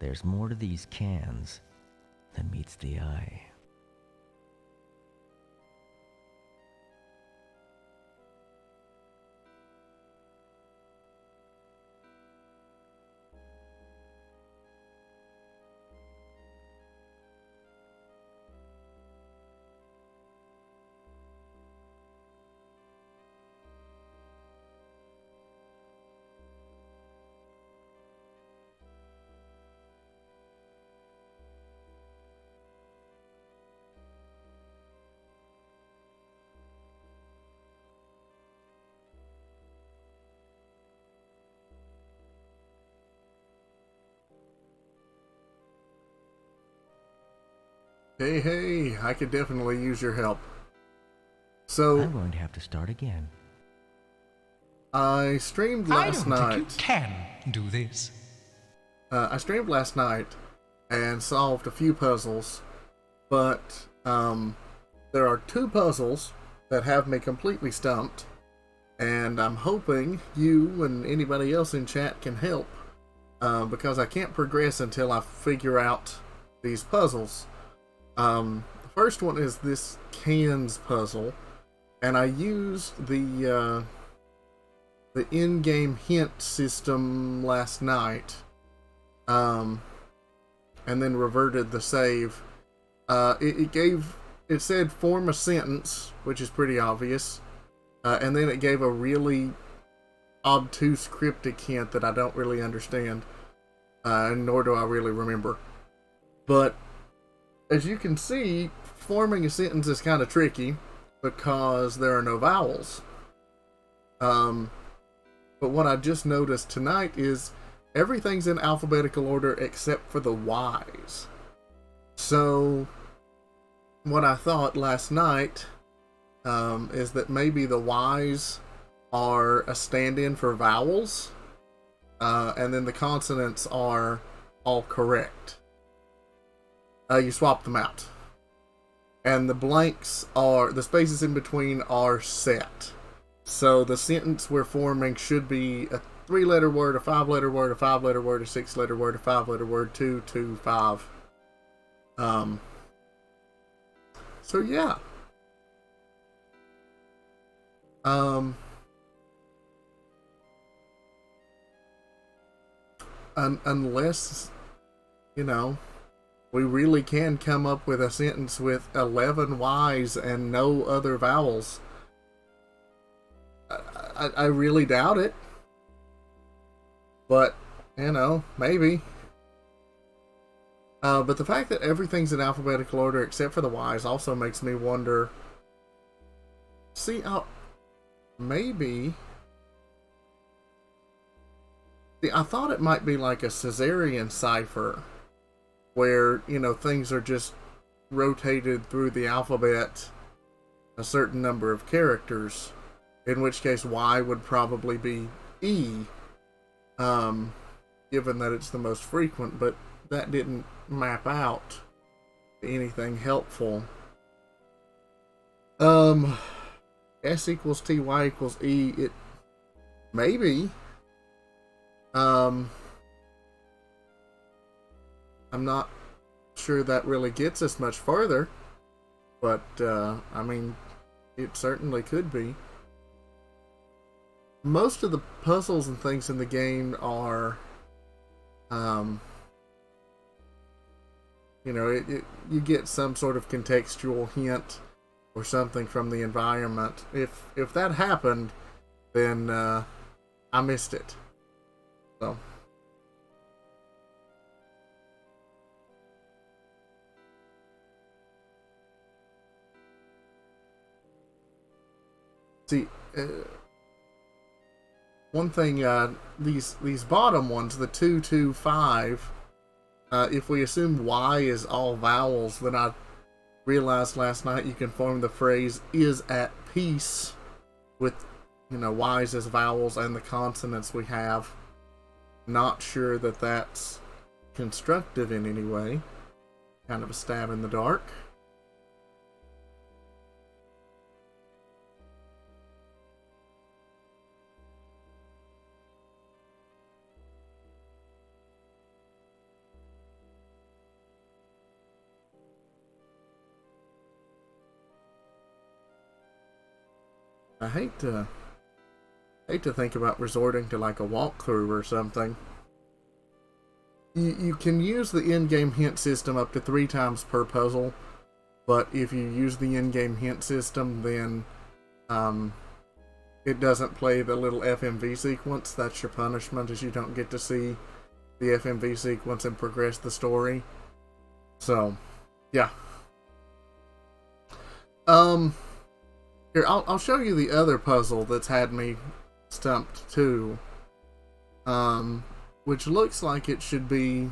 there's more to these cans than meets the eye. Hey, I could definitely use your help. So, I'm going to have to start again. I streamed last night. I don't think you can do this. I streamed last night and solved a few puzzles, but there are two puzzles that have me completely stumped, and I'm hoping you and anybody else in chat can help, because I can't progress until I figure out these puzzles. The first one is this cans puzzle, and I used the in-game hint system last night, and then reverted the save. It said form a sentence, which is pretty obvious, and then it gave a really obtuse cryptic hint that I don't really understand, nor do I really remember. But as you can see, forming a sentence is kind of tricky because there are no vowels. But what I just noticed tonight is everything's in alphabetical order except for the Y's. So what I thought last night is that maybe the Y's are a stand-in for vowels, and then the consonants are all correct. You swap them out. And the blanks are, the spaces in between are set. So the sentence we're forming should be a 3-letter word, a 5-letter word, a 5-letter word, a 6-letter word, a 5-letter word, 2, 2, 5. So yeah. Unless, you know, we really can come up with a sentence with 11 Y's and no other vowels. I really doubt it. But, you know, maybe. But the fact that everything's in alphabetical order except for the Y's also makes me wonder. See, maybe. See, I thought it might be like a Caesarean cipher, where, you know, things are just rotated through the alphabet a certain number of characters, in which case Y would probably be E, given that it's the most frequent, but that didn't map out anything helpful. S equals T, Y equals E, it maybe. I'm not sure that really gets us much further, but I mean, it certainly could be. Most of the puzzles and things in the game are, you know, you get some sort of contextual hint or something from the environment. If that happened, then I missed it. So. See, one thing, these bottom ones, the 2, 2, 5, if we assume Y is all vowels, then I realized last night you can form the phrase is at peace with, you know, Y's as vowels and the consonants we have. Not sure that that's constructive in any way. Kind of a stab in the dark. I hate to think about resorting to like a walkthrough or something. You can use the in-game hint system up to 3 times per puzzle, but if you use the in-game hint system, then it doesn't play the little FMV sequence. That's your punishment, is you don't get to see the FMV sequence and progress the story. So, yeah. Here, I'll show you the other puzzle that's had me stumped too. Which looks like it should be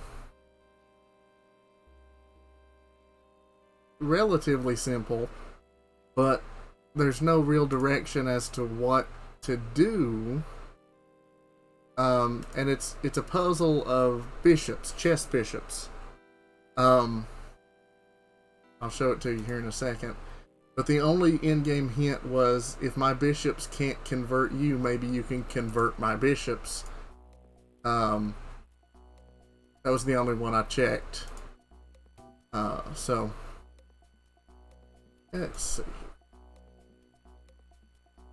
relatively simple, but there's no real direction as to what to do. And it's a puzzle of bishops, chess bishops. I'll show it to you here in a second. But the only in-game hint was, if my bishops can't convert you, maybe you can convert my bishops. That was the only one I checked. So let's see.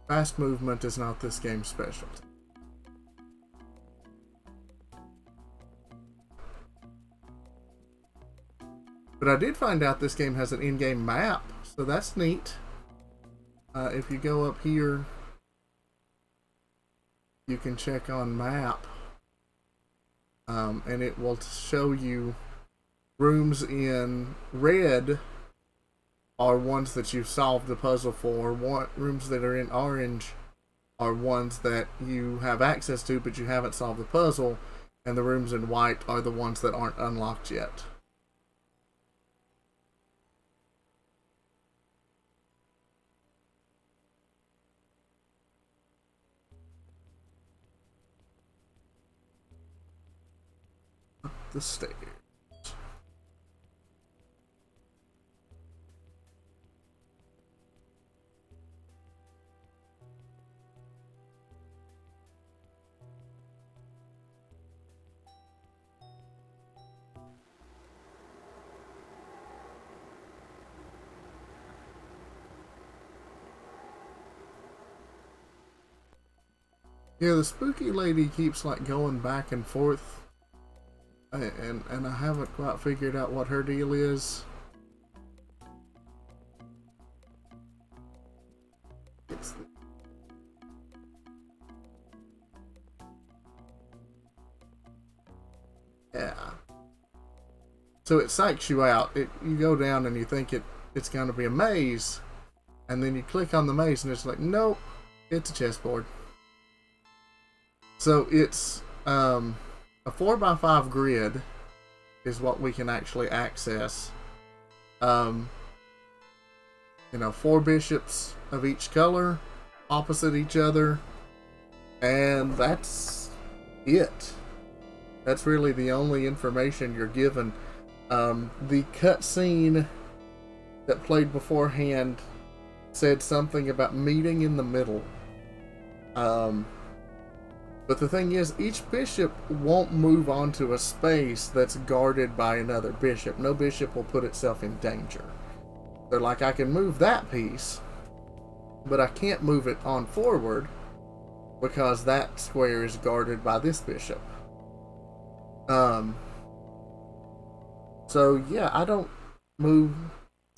Fast movement is not this game's specialty. But I did find out this game has an in-game map, so that's neat. If you go up here, you can check on map, and it will show you rooms in red are ones that you've solved the puzzle for. Rooms that are in orange are ones that you have access to but you haven't solved the puzzle, and the rooms in white are the ones that aren't unlocked yet. Up the stairs. Yeah, the spooky lady keeps like going back and forth, and I haven't quite figured out what her deal is. Yeah. So it psychs you out. You go down and you think it's going to be a maze, and then you click on the maze and it's like, nope, it's a chessboard. So it's a 4x5 grid is what we can actually access. 4 bishops of each color opposite each other, and that's it. That's really the only information you're given. The cutscene that played beforehand said something about meeting in the middle. But the thing is, each bishop won't move onto a space that's guarded by another bishop. No bishop will put itself in danger. They're like, I can move that piece, but I can't move it on forward because that square is guarded by this bishop. So yeah, I don't move.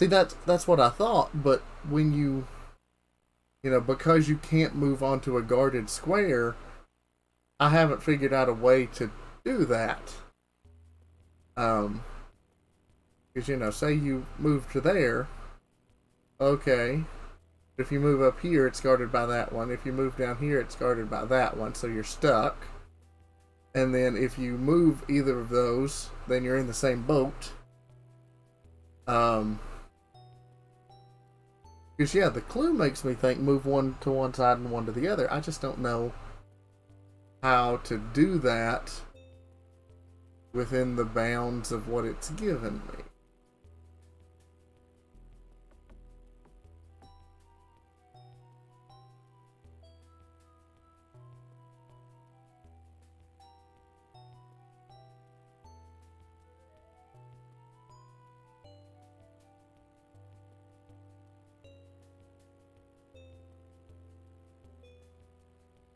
See, that's what I thought, but when because you can't move onto a guarded square, I haven't figured out a way to do that. Because, say you move to there, okay. If you move up here, it's guarded by that one. If you move down here, it's guarded by that one, so you're stuck. And then if you move either of those, then you're in the same boat. Because, yeah, the clue makes me think move one to one side and one to the other. I just don't know how to do that within the bounds of what it's given me.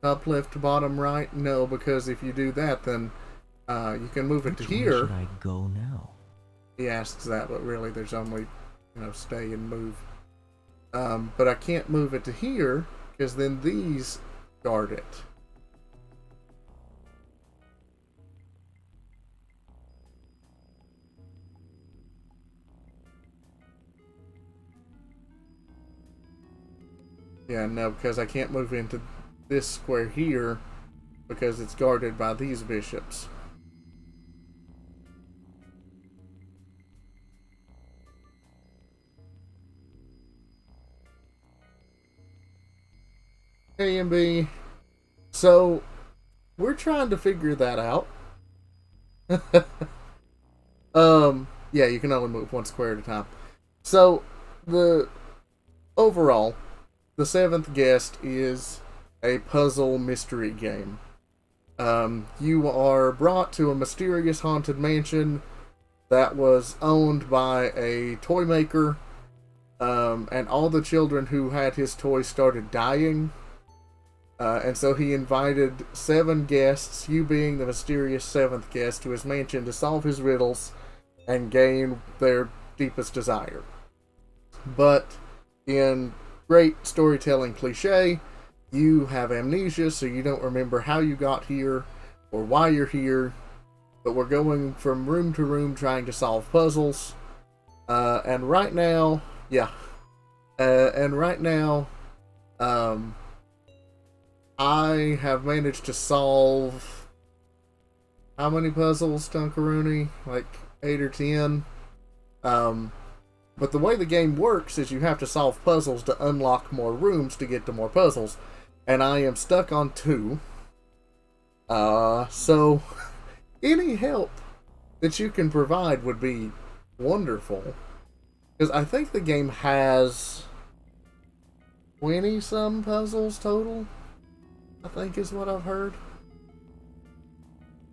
Top left, bottom right? No, because if you do that, then you can move it to Which way here. should I go now? He asks that, but really there's only, stay and move. But I can't move it to here, because then these guard it. Yeah, no, because I can't move into this square here, because it's guarded by these bishops. A and B. So, we're trying to figure that out. Yeah, you can only move one square at a time. So, overall, the seventh guest is a puzzle mystery game. You are brought to a mysterious haunted mansion that was owned by a toy maker, and all the children who had his toys started dying. And so he invited 7 guests, you being the mysterious 7th guest, to his mansion to solve his riddles and gain their deepest desire. But in great storytelling cliche, you have amnesia, so you don't remember how you got here or why you're here. But we're going from room to room trying to solve puzzles. And right now, I have managed to solve how many puzzles, Dunkaroonie? Like 8 or 10. But the way the game works is you have to solve puzzles to unlock more rooms to get to more puzzles. And I am stuck on 2. So any help that you can provide would be wonderful. Because I think the game has 20-some puzzles total, I think is what I've heard.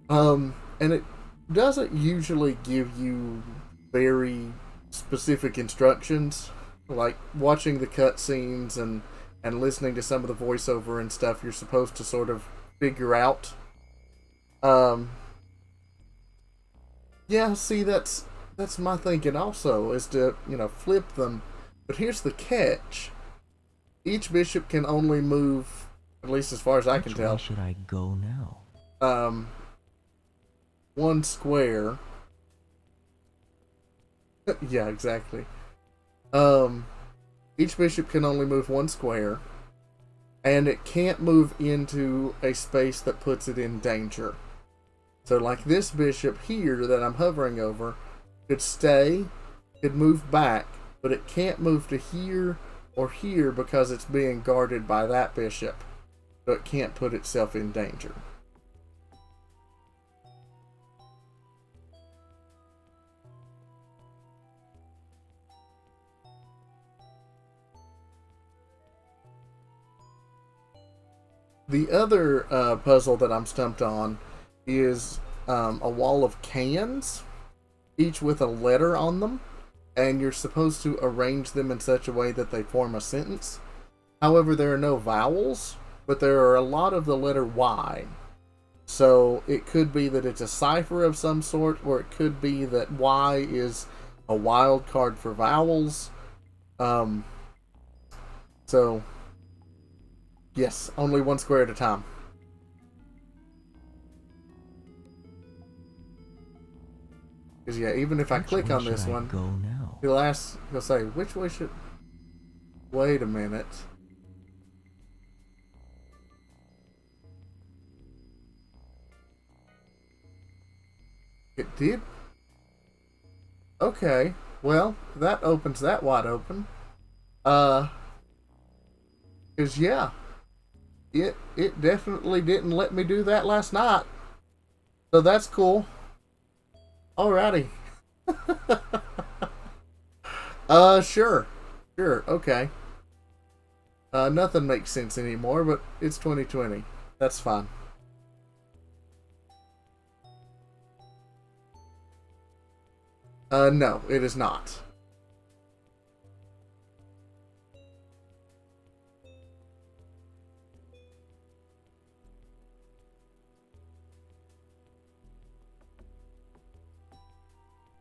And it doesn't usually give you very specific instructions. Like watching the cutscenes and listening to some of the voiceover and stuff, you're supposed to sort of figure out. Yeah, see, that's my thinking also, is to, flip them. But here's the catch. Each bishop can only move, at least as far as I can tell. Which way should I go now? 1 square. Yeah, exactly. Each bishop can only move 1 square, and it can't move into a space that puts it in danger. So like this bishop here that I'm hovering over could stay, could move back, but it can't move to here or here because it's being guarded by that bishop. So it can't put itself in danger. The other puzzle that I'm stumped on is a wall of cans, each with a letter on them, and you're supposed to arrange them in such a way that they form a sentence. However, there are no vowels, but there are a lot of the letter Y. So it could be that it's a cipher of some sort, or it could be that Y is a wild card for vowels. So, yes, only 1 square at a time. Because yeah, even if I click on this one, go now? he'll say, which way should... Wait a minute. It did? Okay, well, that opens that wide open. Because yeah, it definitely didn't let me do that last night. So that's cool. Alrighty. Sure, okay. Nothing makes sense anymore, but it's 2020. That's fine. No, it is not.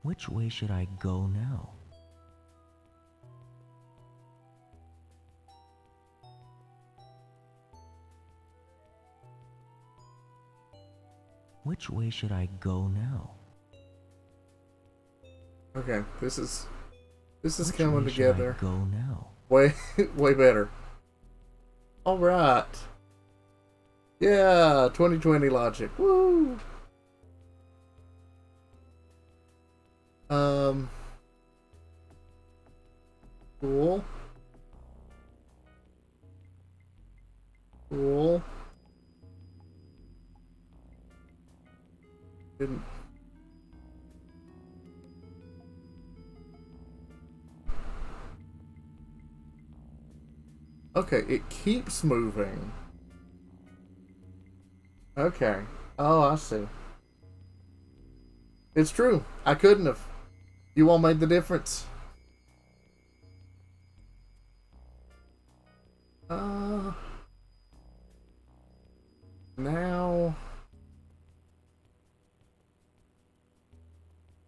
Which way should I go now? Which way should I go now? Okay, this is Which coming way together. should I go now? Way better. All right. Yeah, 2020 logic. Woo. Cool. Cool. Didn't. Okay, it keeps moving. Okay. Oh, I see. It's true. I couldn't have. You all made the difference.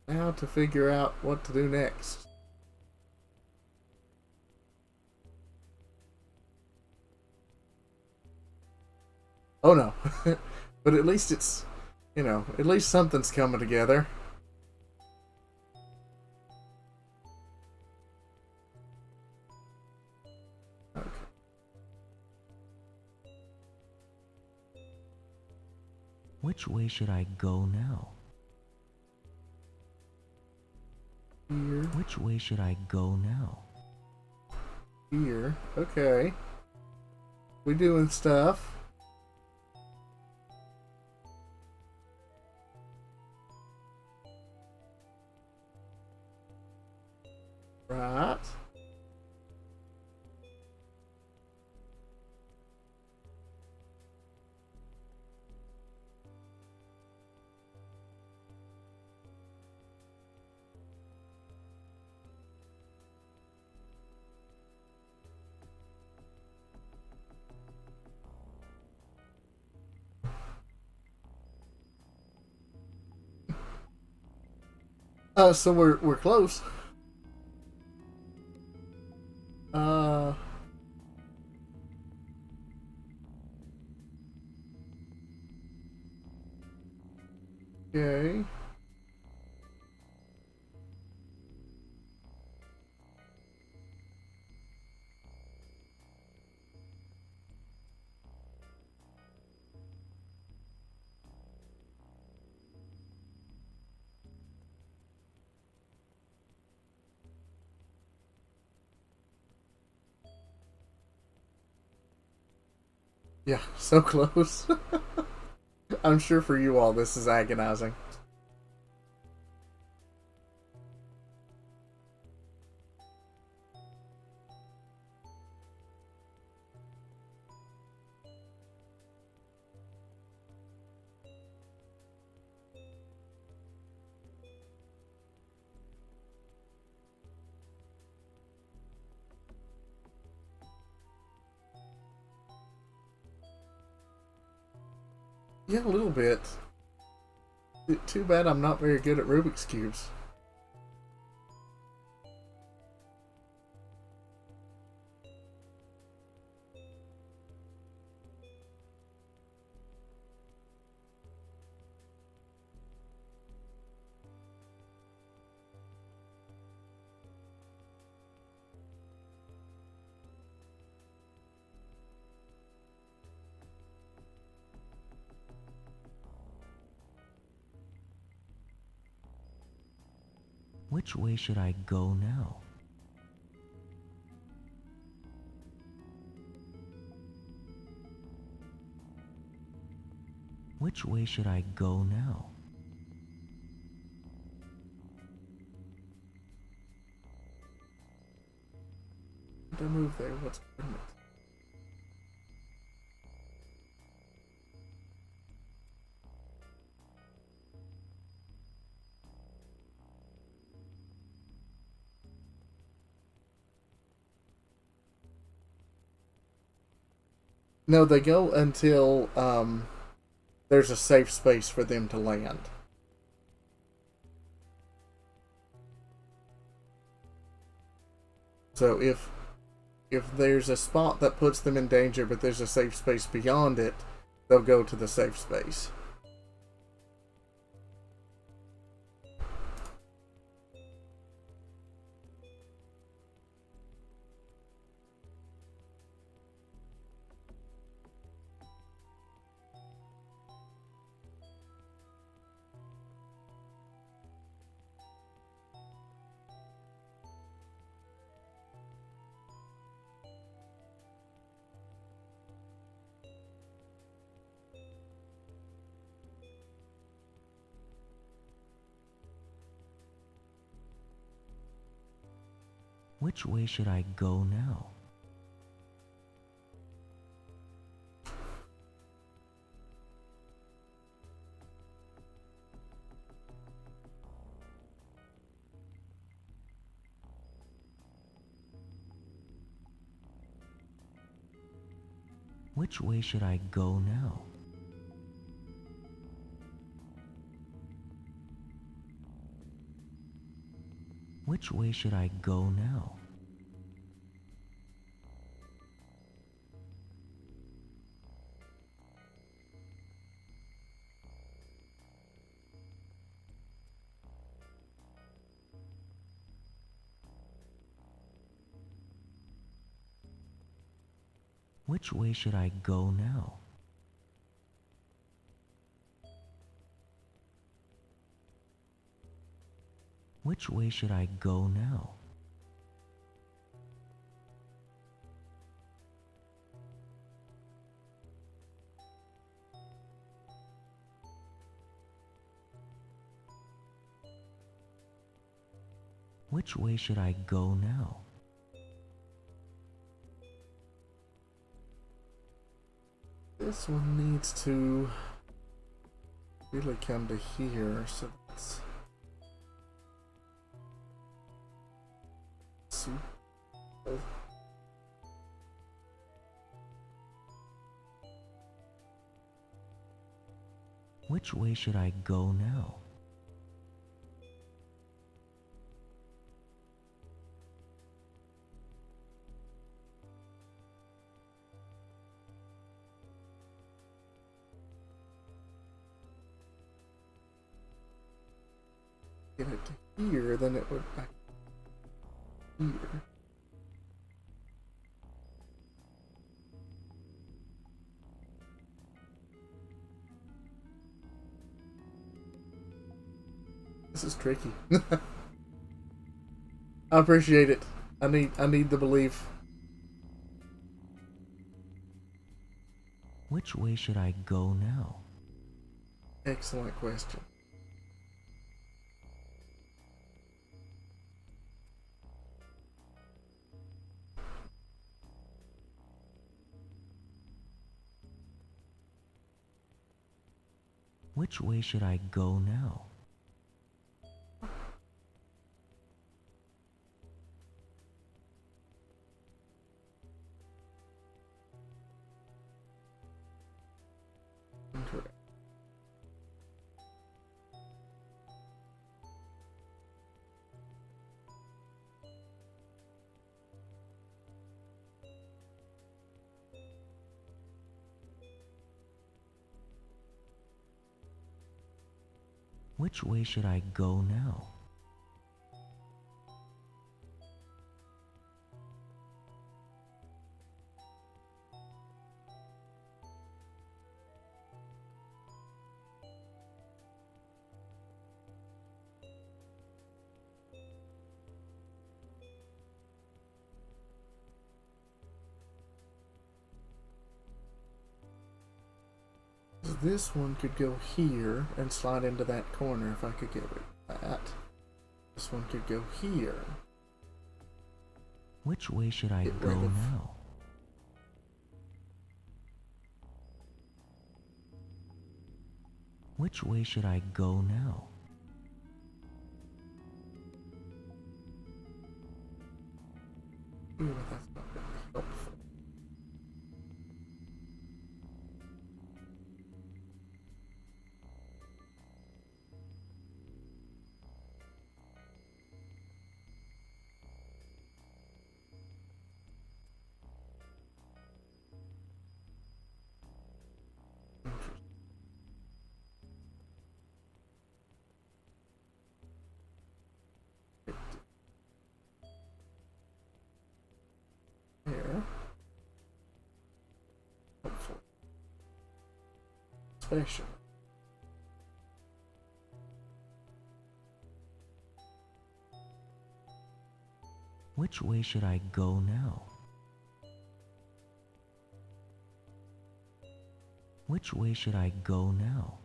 Now to figure out what to do next. Oh no. But at least it's, at least something's coming together. Okay. Which way should I go now? Here. Which way should I go now? Here. Okay. We doing stuff. Right. So we're close. Okay. Yeah, so close. I'm sure for you all this is agonizing. Yeah, a little bit. Too bad I'm not very good at Rubik's Cubes. Which way should I go now? Which way should I go now? Did I move there? What's going on? No, they go until there's a safe space for them to land. So if there's a spot that puts them in danger, but there's a safe space beyond it, they'll go to the safe space. Which way should I go now? Which way should I go now? Which way should I go now? Which way should I go now? Which way should I go now? Which way should I go now? This one needs to really come to here, so let's see. Which way should I go now? Get it to here, then it would back here. This is tricky. I appreciate it. I need the belief. Which way should I go now? Excellent question. Which way should I go now? Incorrect. Which way should I go now? This one could go here and slide into that corner if I could get rid of that. This one could go here. Which way should I Get go rid of- now? Which way should I go now? Ooh, but that's not really helpful. especially. Which way should I go now? Which way should I go now?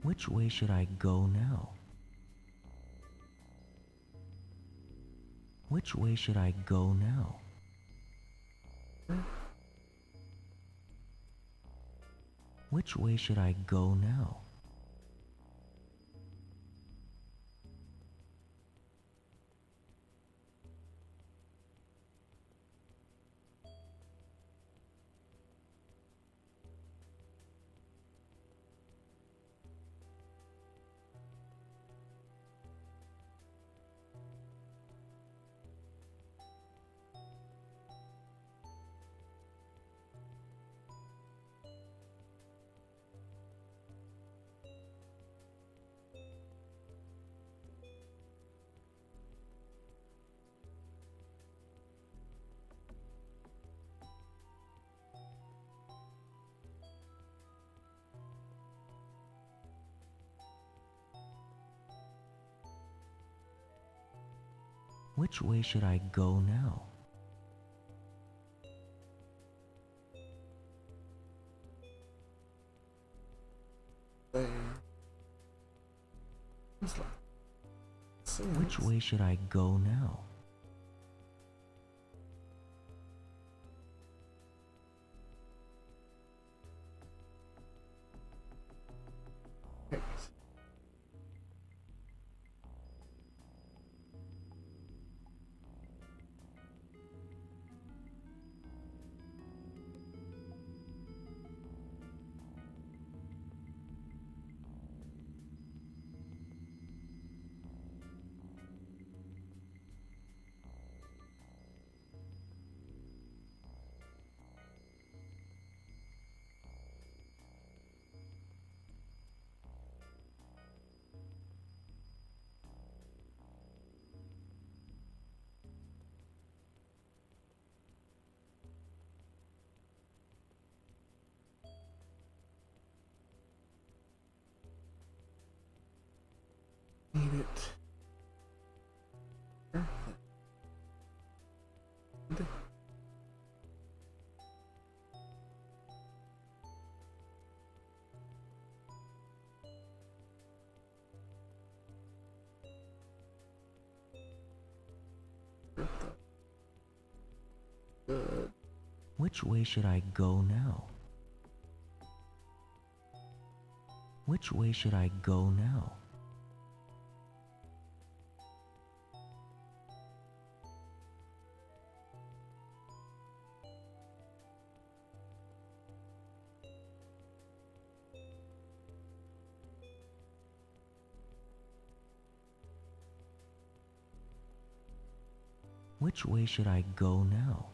Which way should I go now? Which way should I go now? Which way should I go now? Which way should I go now? It's like, Which way should I go now? Need it. Good. Which way should I go now? Which way should I go now? Which way should I go now?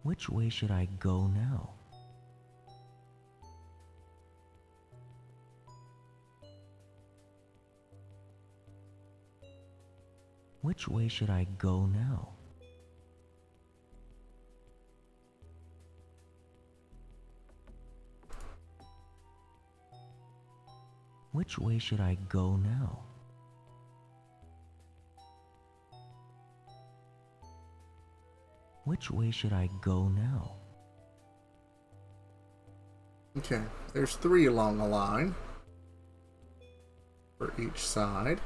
Which way should I go now? Which way should I go now? Which way should I go now? Which way should I go now? Okay, there's 3 along the line for each side.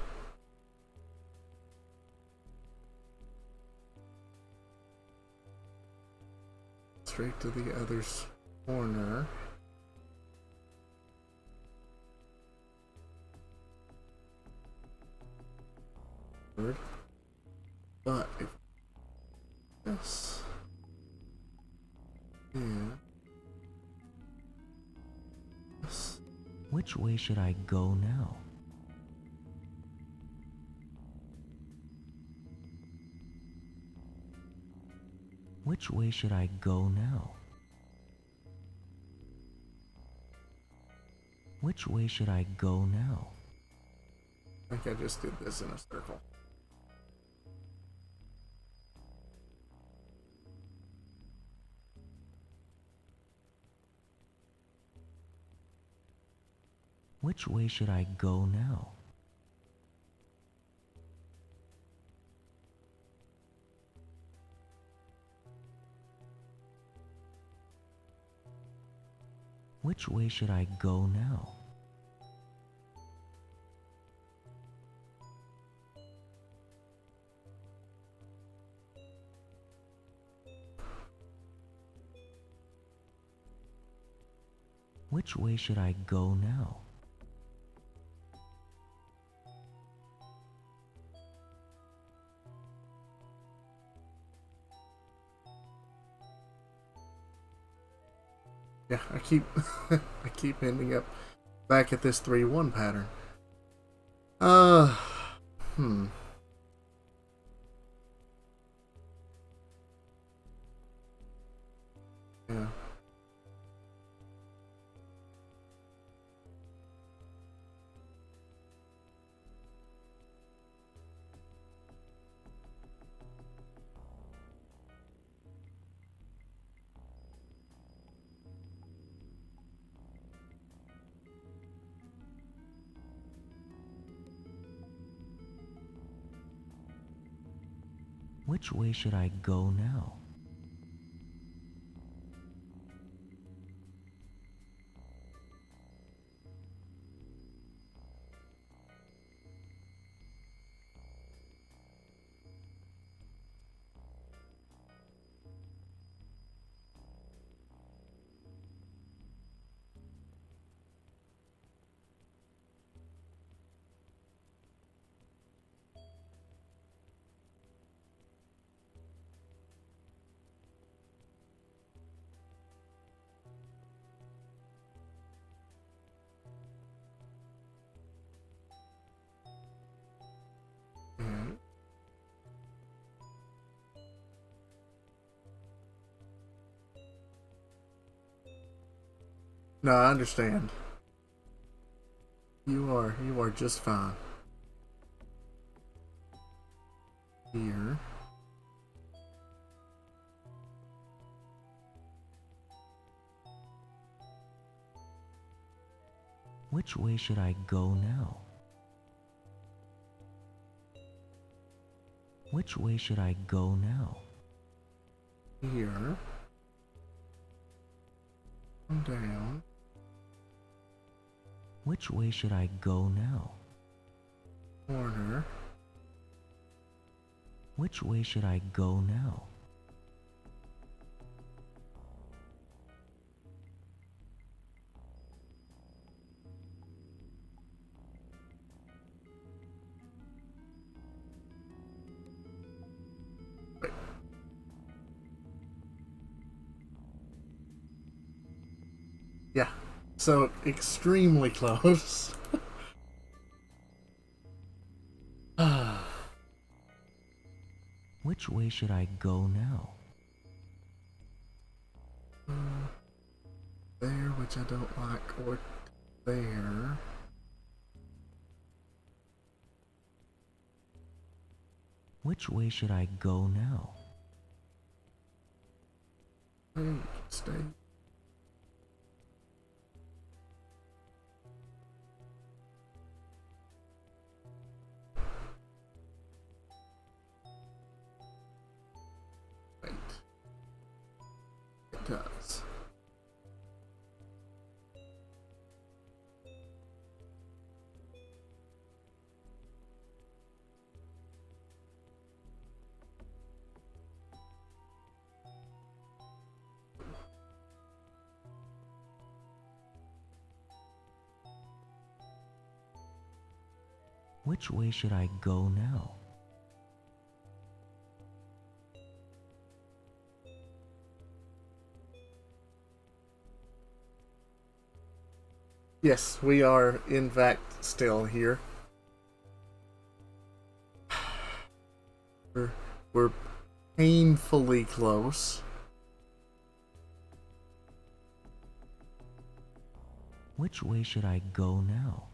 Straight to the other's corner. But if this, yeah, this. Which way should I go now? Which way should I go now? Which way should I go now? I think I just did this in a circle. Which way should I go now? Which way should I go now? Which way should I go now? Yeah, I keep I keep ending up back at this 3-1 pattern. Yeah. Which way should I go now? And no, I understand. You are just fine. Here. Which way should I go now? Which way should I go now? Here. Come down. Which way should I go now? Corner. Which way should I go now? So extremely close. Which way should I go now? There, which I don't like, or there. Which way should I go now? Hey, stay. Wait. It does. Which way should I go now? Yes, we are in fact still here. We're painfully close. Which way should I go now?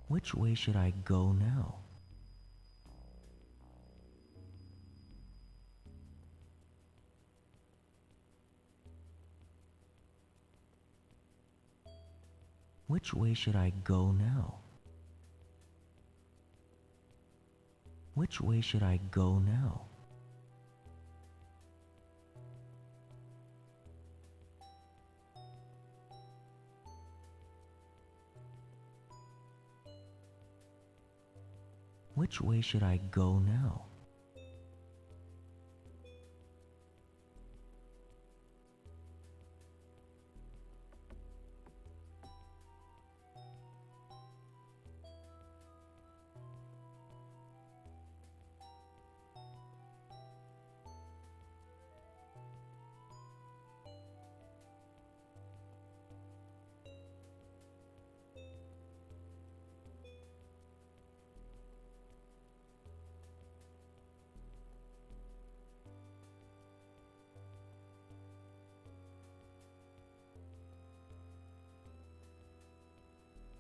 Which way should I go now? Which way should I go now? Which way should I go now? Which way should I go now?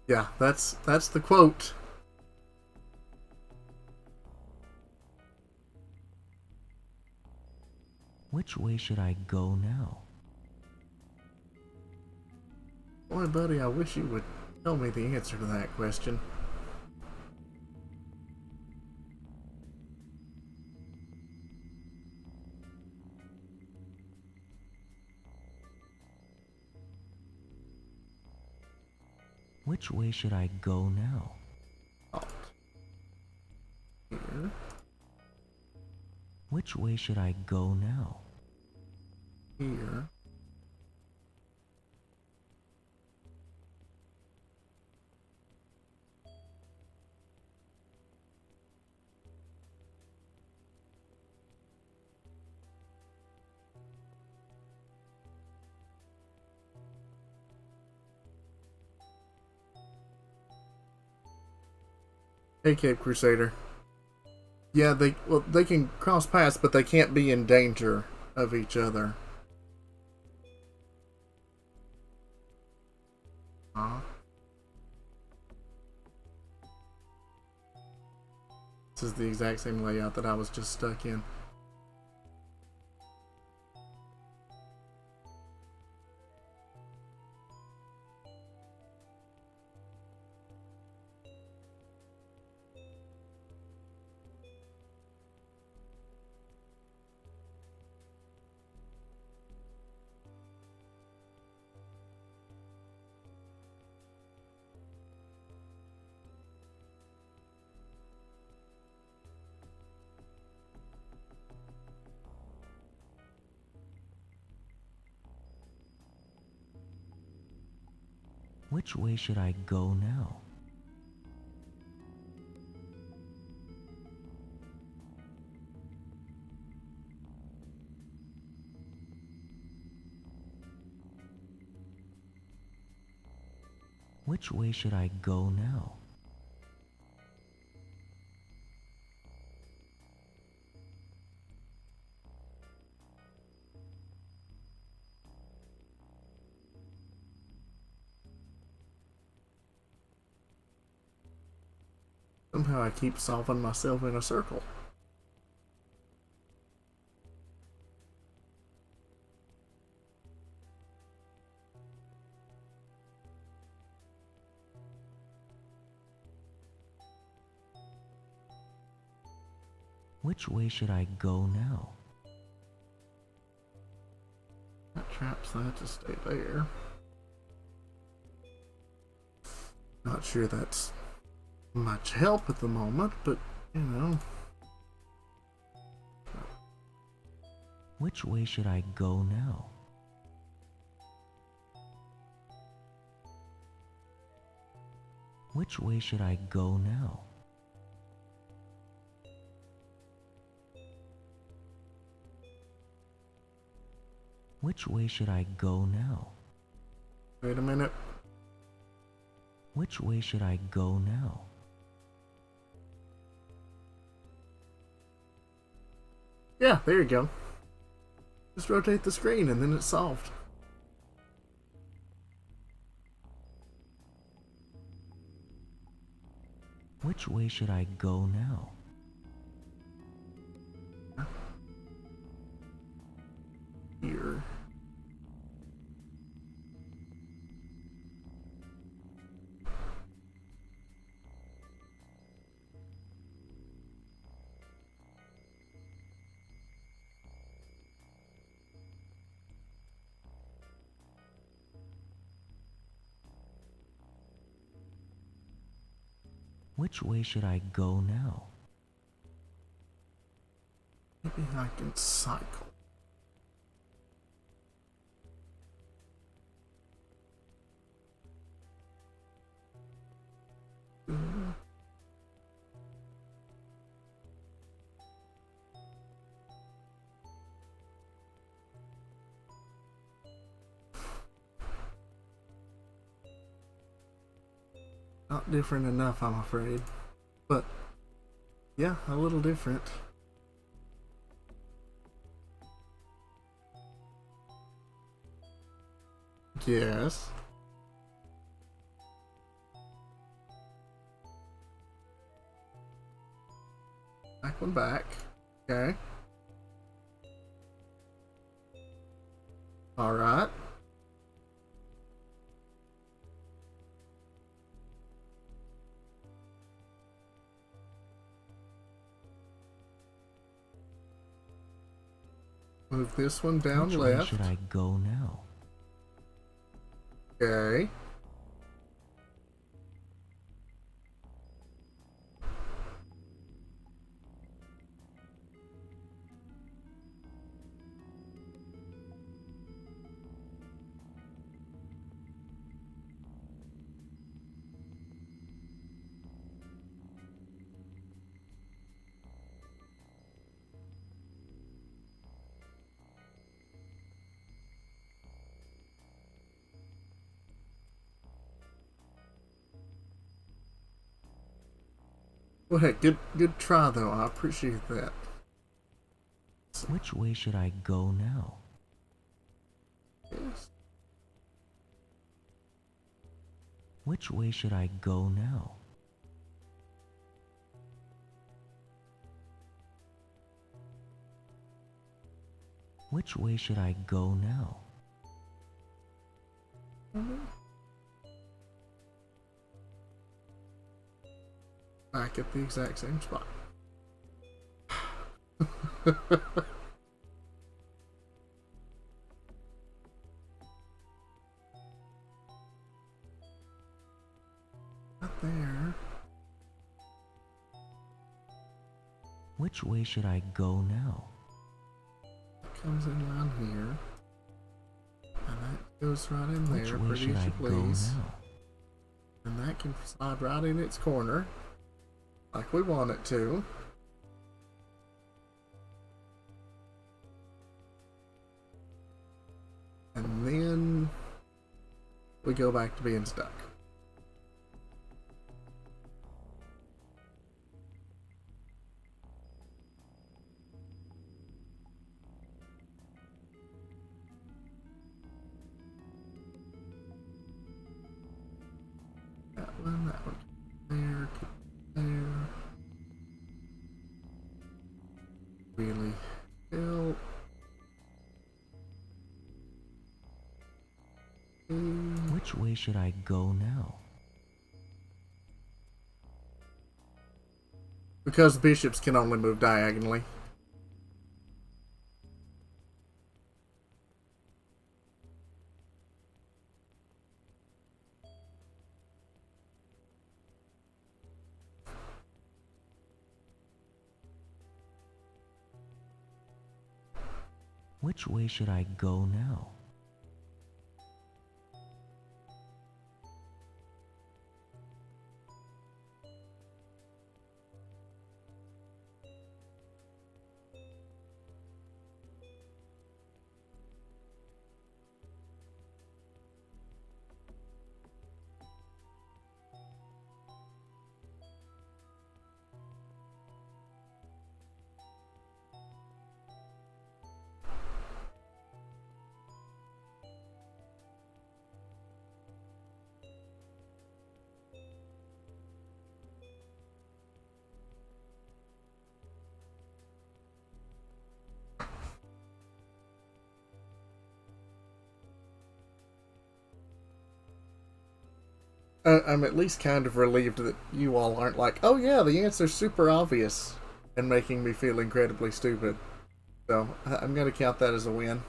Yeah, that's the quote. Which way should I go now? Boy, buddy, I wish you would tell me the answer to that question. Which way should I go now? Alt. Here. Which way should I go now? Here. Hey, Cape Crusader. Yeah, they can cross paths, but they can't be in danger of each other. Huh? This is the exact same layout that I was just stuck in. Which way should I go now? Which way should I go now? Somehow I keep solving myself in a circle. Which way should I go now? That traps that to stay there. Not sure that's much help at the moment, but you know. Which way should I go now? Which way should I go now? Which way should I go now? Wait a minute. Which way should I go now? Yeah, there you go. Just rotate the screen and then it's solved. Which way should I go now? Here. Which way should I go now? Maybe I can cycle. Not different enough, I'm afraid. But, yeah, a little different. Yes. Back one back. Okay. Alright. Move this one down Which left. way should I go now? Okay. Well, hey, good try though. I appreciate that. Which way should I go now? Yes. Which way should I go now? Which way should I go now? Back at the exact same spot. Not there. Which way should I go now? Comes in around here. And that goes right in Which there, way pretty should as I you go please. now? And that can slide right in its corner, like we want it to. And then we go back to being stuck. That one there, there. Really help. Which way should I go now? Because bishops can only move diagonally. Which way should I go now? I'm at least kind of relieved that you all aren't like, oh yeah, the answer's super obvious, and making me feel incredibly stupid. So I'm going to count that as a win.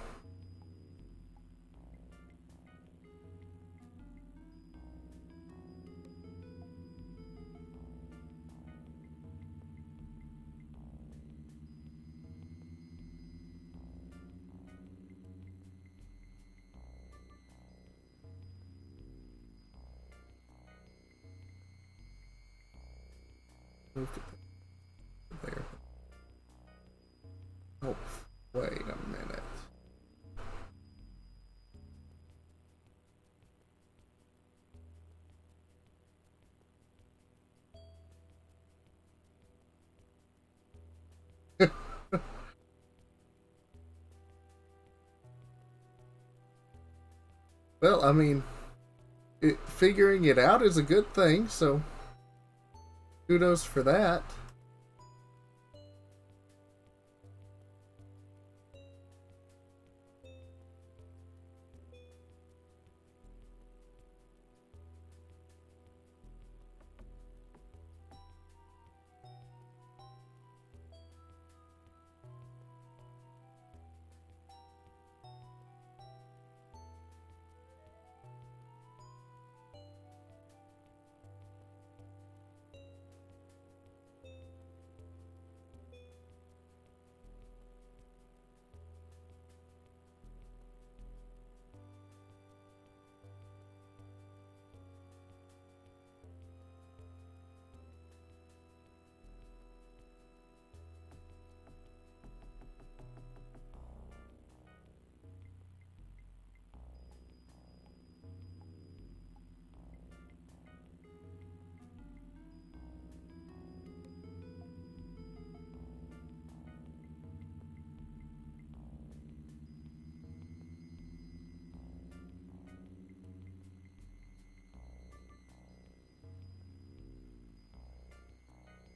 Moved it there. Oh, wait a minute. Well, I mean, figuring it out is a good thing, so kudos for that.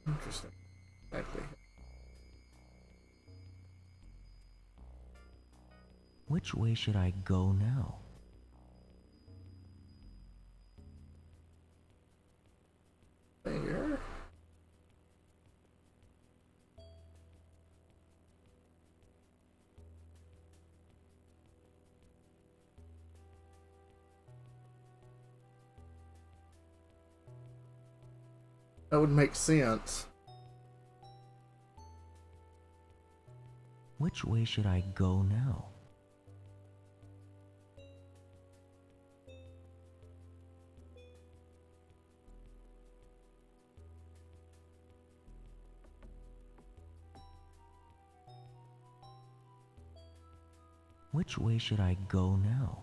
Interesting. Exactly. Which way should I go now? There. That would make sense. Which way should I go now? Which way should I go now?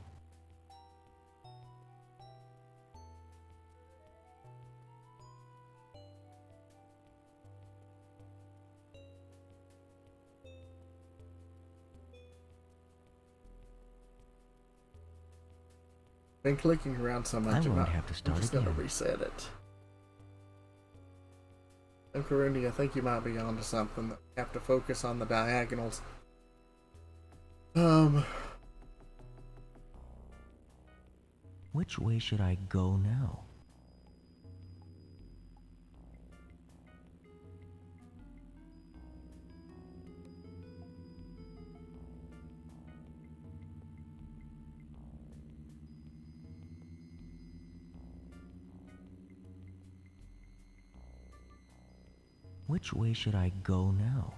Been clicking around so much, I'm going not, to have to start I'm just gonna again. reset it. And Karundi, I think you might be onto something. That you have to focus on the diagonals. Which way should I go now? Which way should I go now?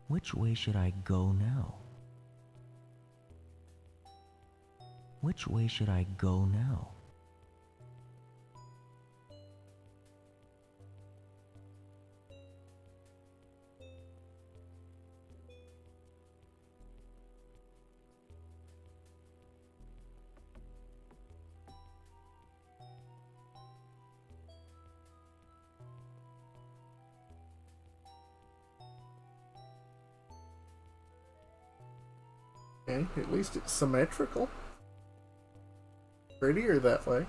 Which way should I go now? Which way should I go now? Okay, at least it's symmetrical. Prettier that way.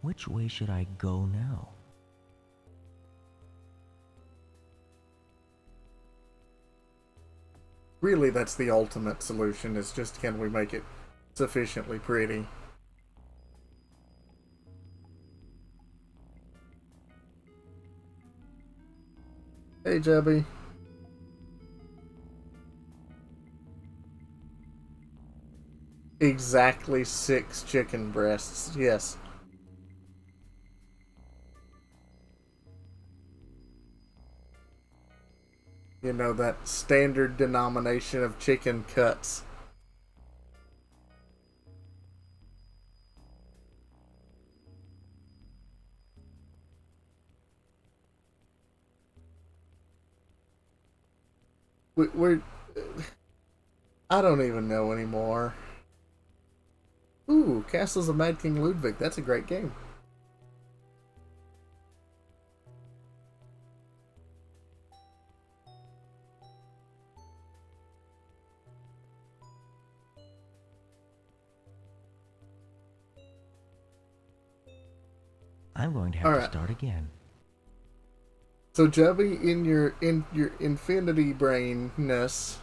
Which way should I go now? Really, that's the ultimate solution, is just can we make it sufficiently pretty? Hey, Jebby. Exactly 6 chicken breasts, yes. You know, that standard denomination of chicken cuts. We're I don't even know anymore. Ooh, Castles of Mad King Ludwig. That's a great game. I'm going to have to start again. So, Jubby, in your infinity brainness,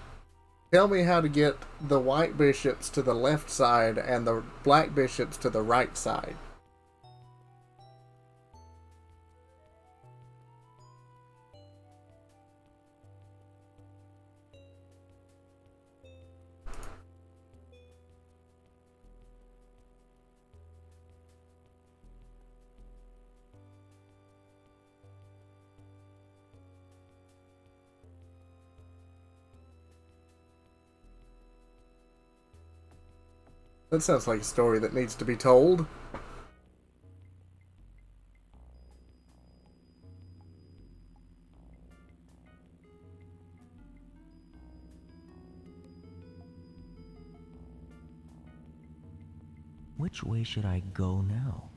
tell me how to get the white bishops to the left side and the black bishops to the right side. That sounds like a story that needs to be told. Which way should I go now?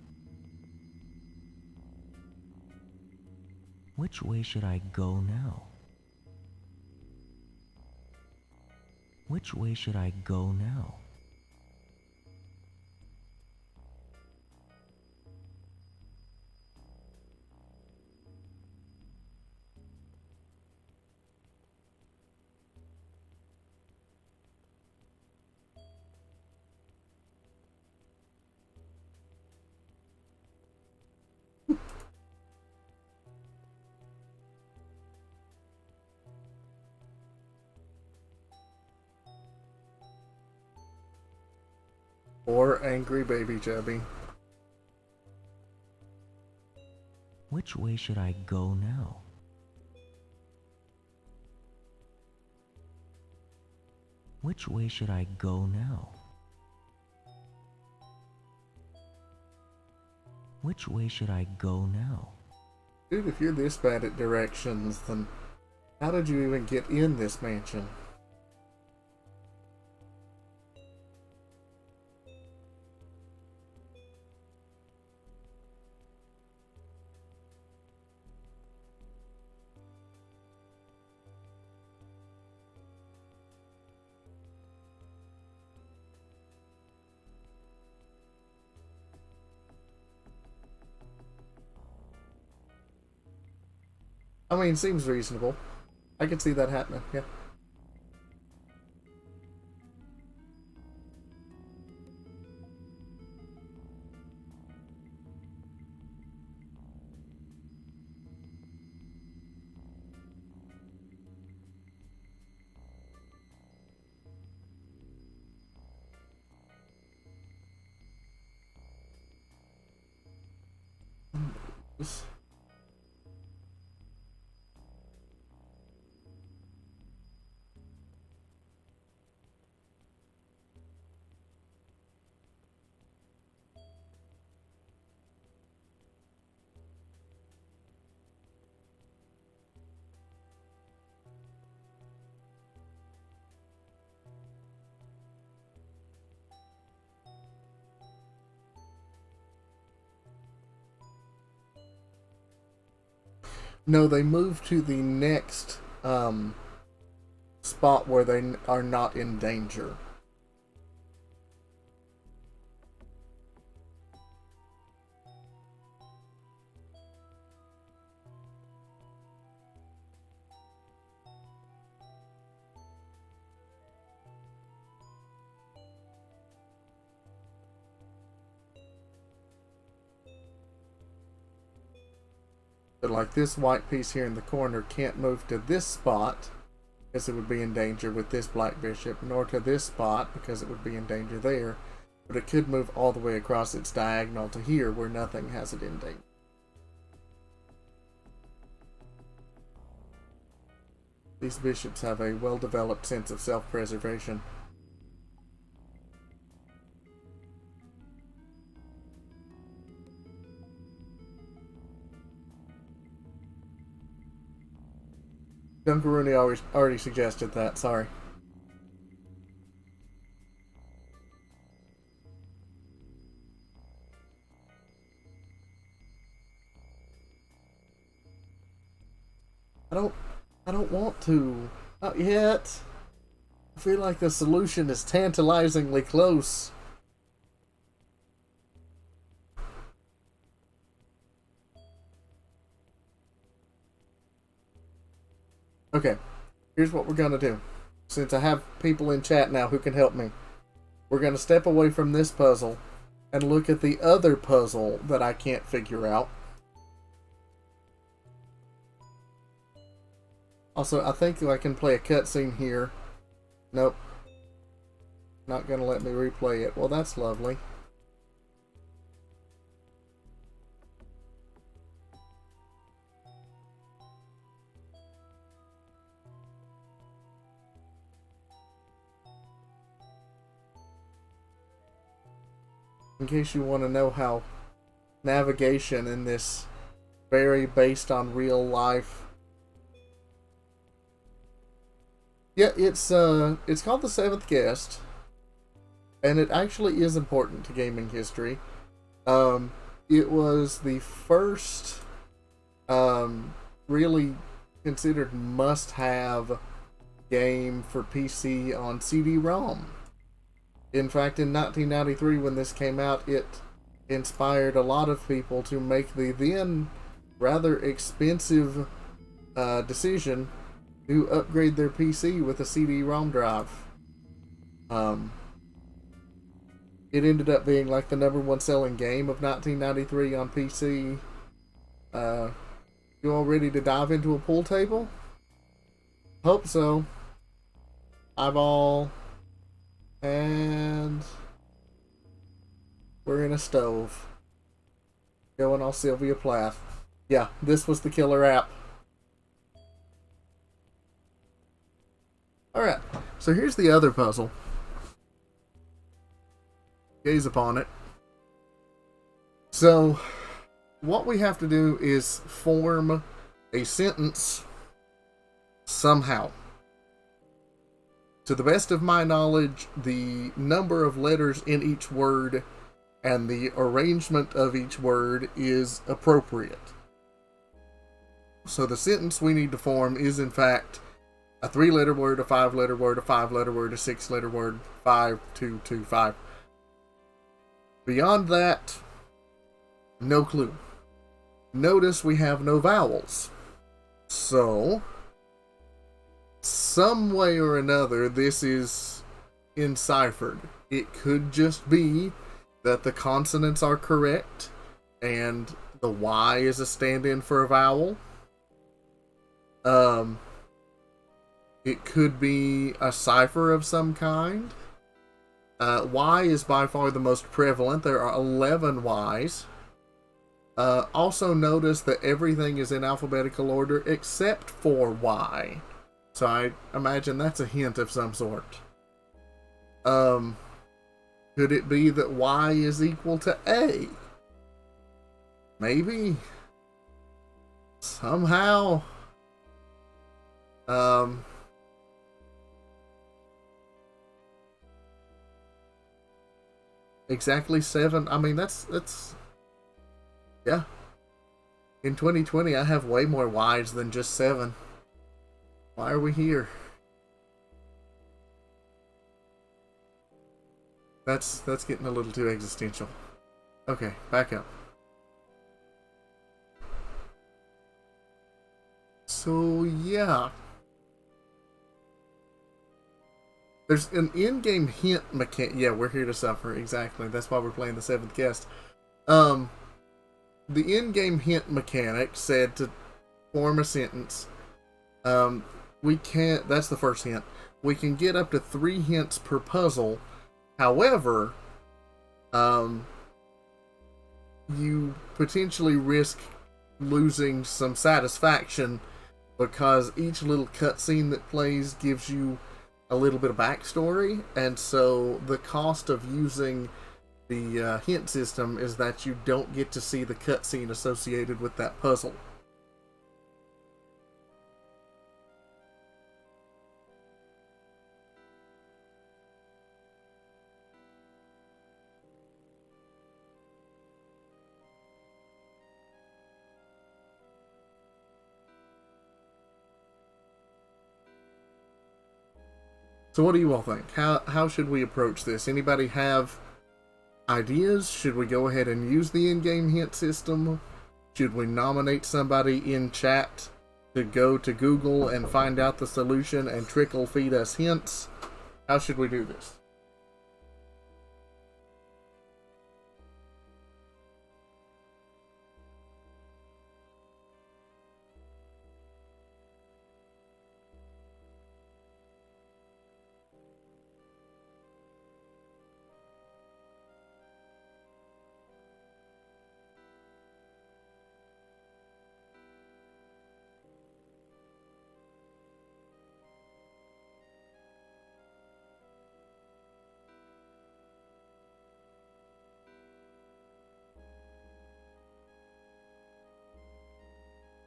Which way should I go now? Which way should I go now? Or angry baby Chubby. Which way should I go now? Which way should I go now? Which way should I go now? Dude, if you're this bad at directions, then how did you even get in this mansion? I mean, seems reasonable. I could see that happening, yeah. No, they moved to the next spot where they are not in danger. But like this white piece here in the corner can't move to this spot because it would be in danger with this black bishop, nor to this spot because it would be in danger there. But it could move all the way across its diagonal to here where nothing has it in danger. These bishops have a well-developed sense of self-preservation. Dunkaroonie already suggested that, sorry. I don't want to. Not yet. I feel like the solution is tantalizingly close. Okay, here's what we're gonna do. Since I have people in chat now who can help me, we're gonna step away from this puzzle and look at the other puzzle that I can't figure out. Also, I think I can play a cutscene here. Nope. Not gonna let me replay it. Well, that's lovely. In case you want to know how navigation in this very based on real life. Yeah, it's called The Seventh Guest, and it actually is important to gaming history. It was the first really considered must-have game for PC on CD-ROM. In fact, in 1993, when this came out, it inspired a lot of people to make the then rather expensive decision to upgrade their PC with a CD-ROM drive. It ended up being like the #1 selling game of 1993 on PC. You all ready to dive into a pool table? Hope so. Eyeball. And We're in a stove. Going on Sylvia Plath. Yeah, this was the killer app. Alright, so here's the other puzzle. Gaze upon it. So, what we have to do is form a sentence somehow. To the best of my knowledge, the number of letters in each word and the arrangement of each word is appropriate. So the sentence we need to form is, in fact, a 3-letter word, a 5-letter word, a 5-letter word, a 6-letter word, 5, 2, 2, 5. Beyond that, no clue. Notice we have no vowels. So, some way or another, this is enciphered. It could just be that the consonants are correct and the Y is a stand-in for a vowel. It could be a cipher of some kind. Y is by far the most prevalent. There are 11 Ys. Also notice that everything is in alphabetical order except for Y. So I imagine that's a hint of some sort. Could it be that Y is equal to A? Maybe. Somehow. Exactly 7. I mean, that's yeah. In 2020, I have way more Y's than just 7. Why are we here? That's getting a little too existential. Okay, back up. So, yeah. There's an in-game hint mechanic. Yeah, we're here to suffer. Exactly. That's why we're playing the 7th guest. The in-game hint mechanic said to form a sentence. We can't. That's the first hint. We can get up to 3 hints per puzzle. However, you potentially risk losing some satisfaction because each little cutscene that plays gives you a little bit of backstory, and so the cost of using the hint system is that you don't get to see the cutscene associated with that puzzle. So what do you all think? How should we approach this? Anybody have ideas? Should we go ahead and use the in-game hint system? Should we nominate somebody in chat to go to Google and find out the solution and trickle feed us hints? How should we do this?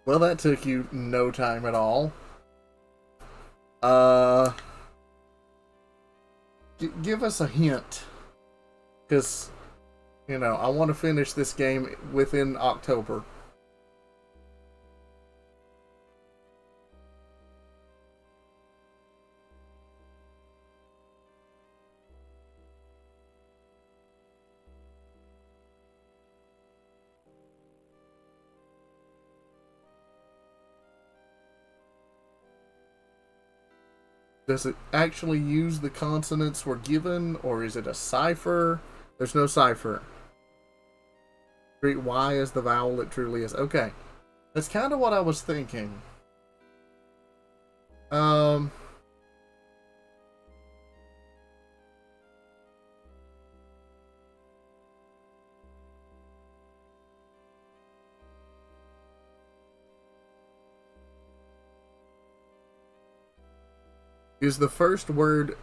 Well, that took you no time at all. Give us a hint. Because, you know, I want to finish this game within October. Does it actually use the consonants we're given, or is it a cipher? There's no cipher. Treat Y as the vowel it truly is. Okay. That's kind of what I was thinking. Is the first word...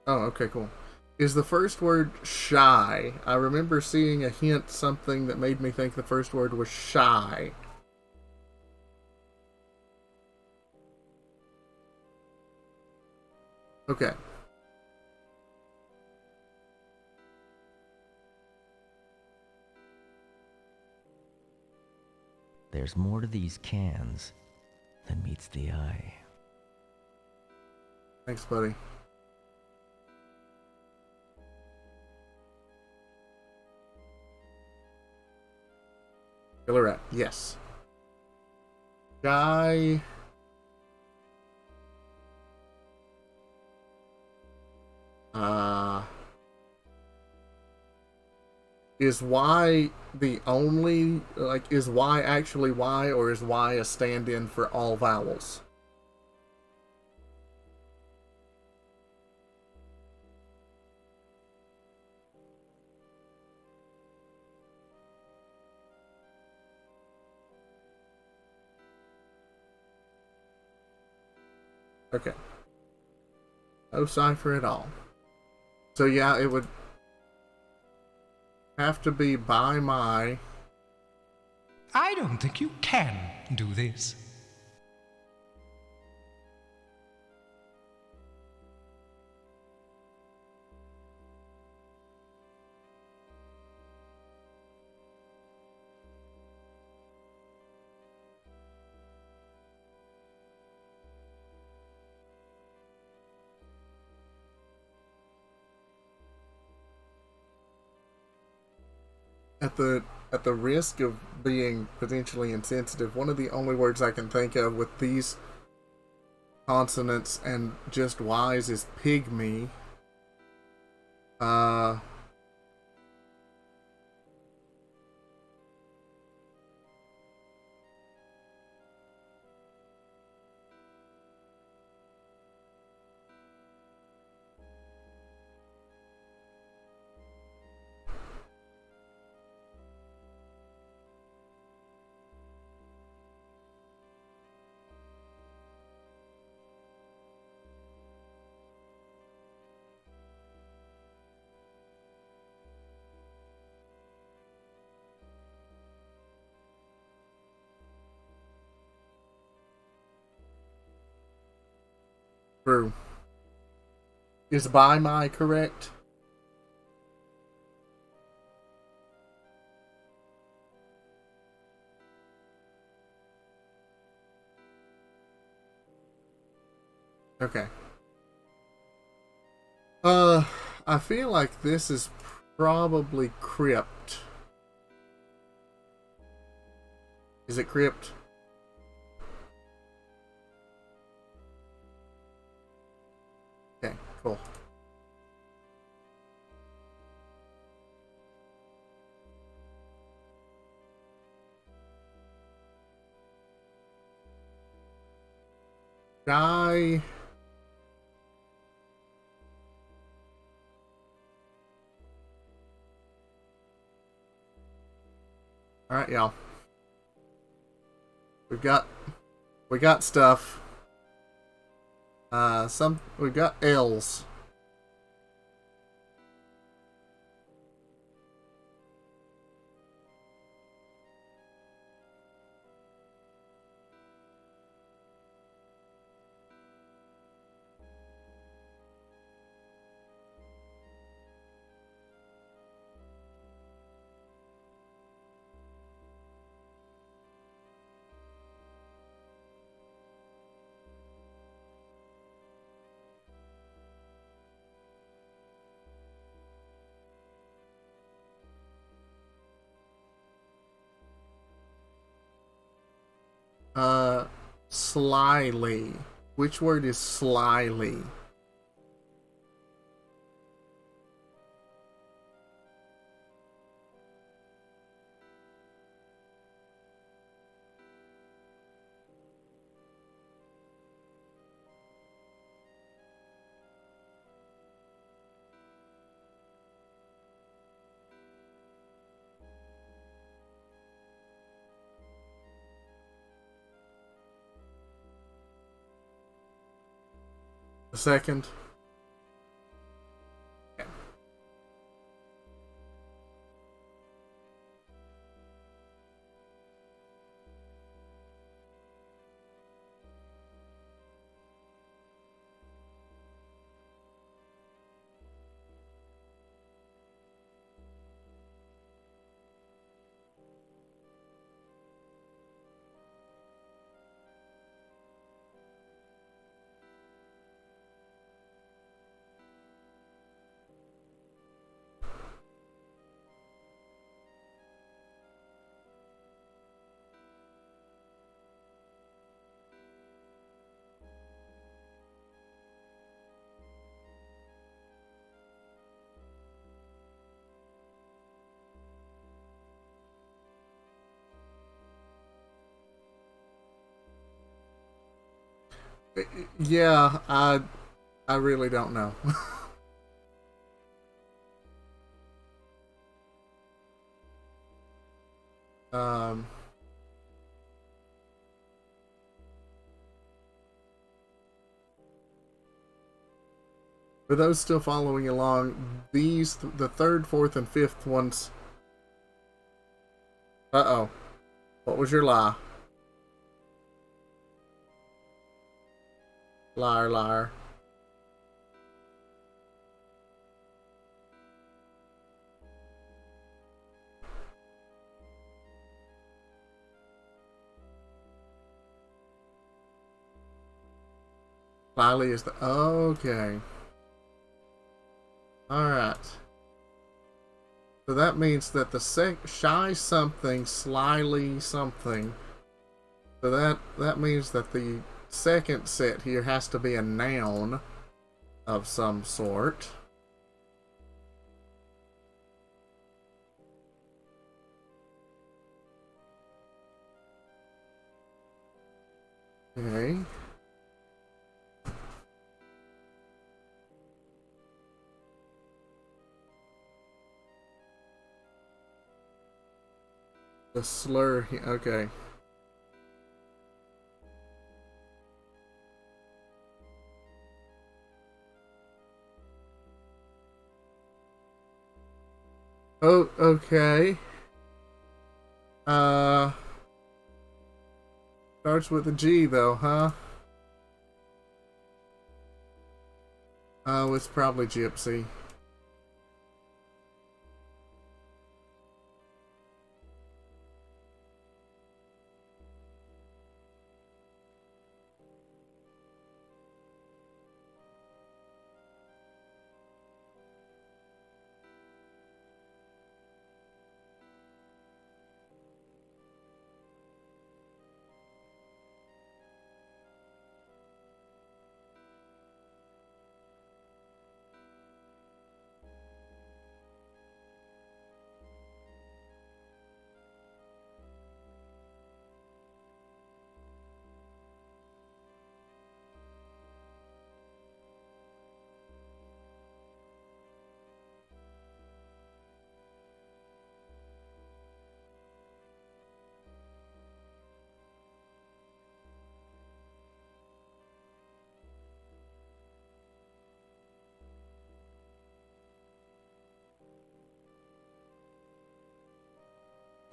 Oh, okay, cool. Is the first word shy? I remember seeing a hint, something that made me think the first word was shy. Okay. There's more to these cans than meets the eye. Thanks, buddy. Killer rat. Yes. Shy. Is Y the only, like, is Y actually Y, or is Y a stand-in for all vowels? Okay. No cipher at all. So yeah, it would have to be by my... I don't think you can do this. At the risk of being potentially insensitive, one of the only words I can think of with these consonants and just Y's is pygmy. True. Is by my correct? Okay. I feel like this is probably crypt. Is it crypt? Okay, cool. Die. Alright, y'all. We got stuff. We've got L's. Slyly. Which word is slyly? The second. Yeah, I really don't know. um, for those still following along, the third, fourth, and fifth ones. Uh-oh. What was your lie? Liar, liar. Lily is the... Okay. Alright. So that means that the shy something, slyly something. So that means that the second set here has to be a noun of some sort. Okay. The slur, okay. Oh, okay. Starts with a G though, huh? Oh, it's probably gypsy.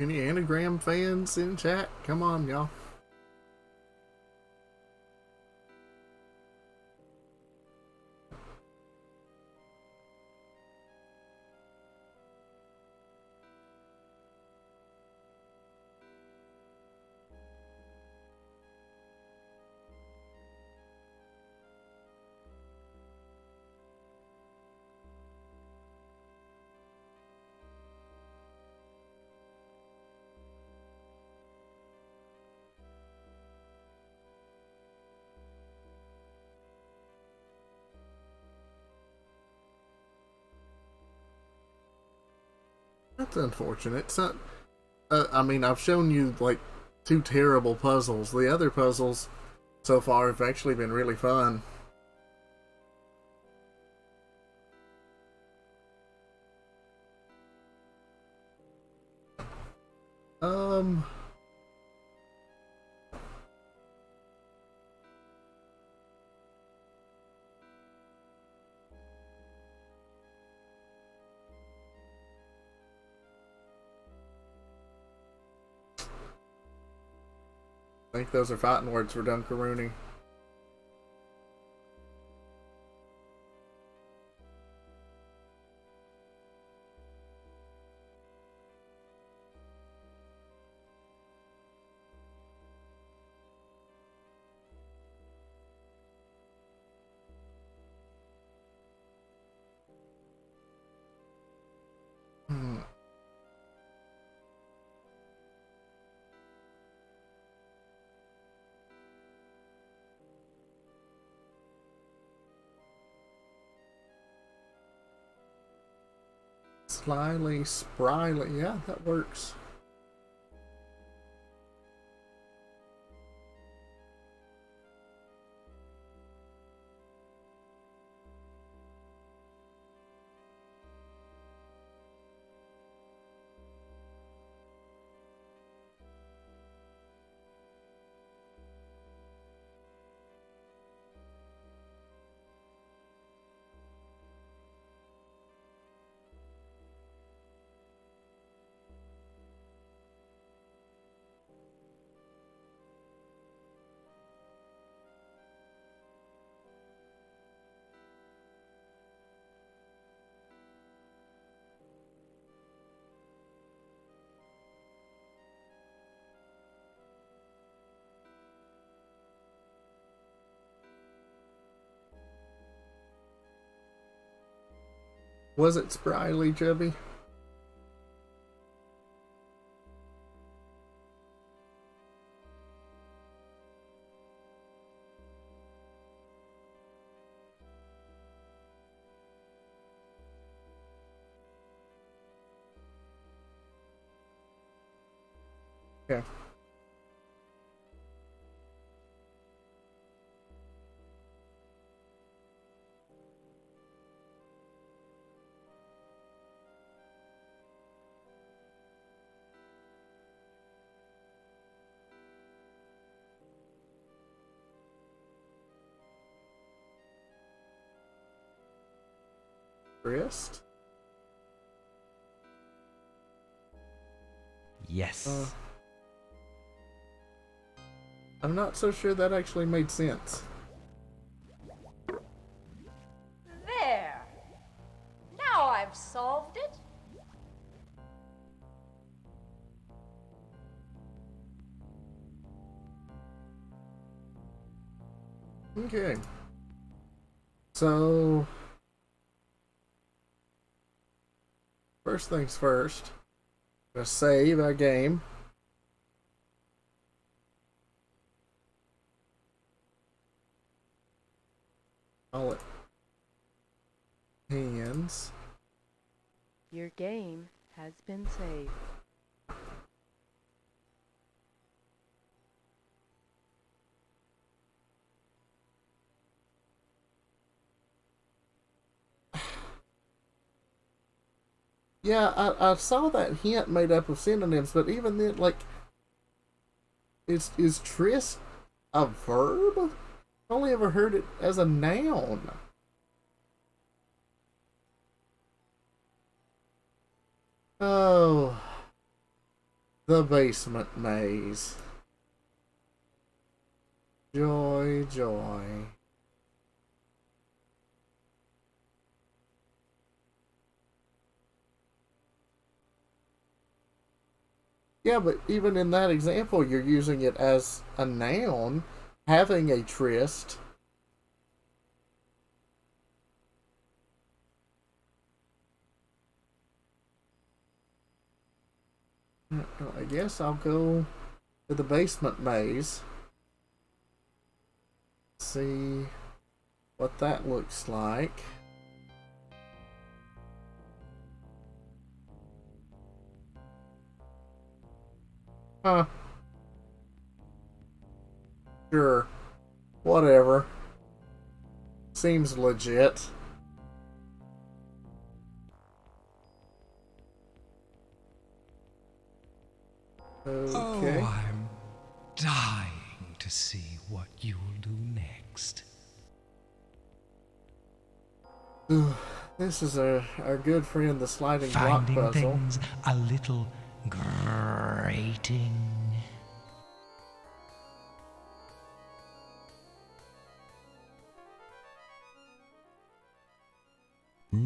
Any anagram fans in chat? Come on, y'all. That's unfortunate. So, I mean, I've shown you like two terrible puzzles. The other puzzles so far have actually been really fun. Um, I think those are fighting words for Dunkaroonie. Slyly, spryly. Yeah, that works. Was it spryly, Chubby? Yeah. Wrist? Yes. I'm not so sure that actually made sense. There! Now I've solved it. Okay. So, first things first, I'm gonna save our game. Call it hands. Your game has been saved. Yeah, I saw that hint made up of synonyms, but even then, like, is tryst a verb? I've only ever heard it as a noun. Oh, the basement maze. Joy, joy. Yeah, but even in that example, you're using it as a noun, having a tryst. I guess I'll go to the basement maze. See what that looks like. Huh. Sure. Whatever. Seems legit. Okay. Oh, I'm dying to see what you'll do next. This is our good friend, the sliding block Finding puzzle. things a little grating.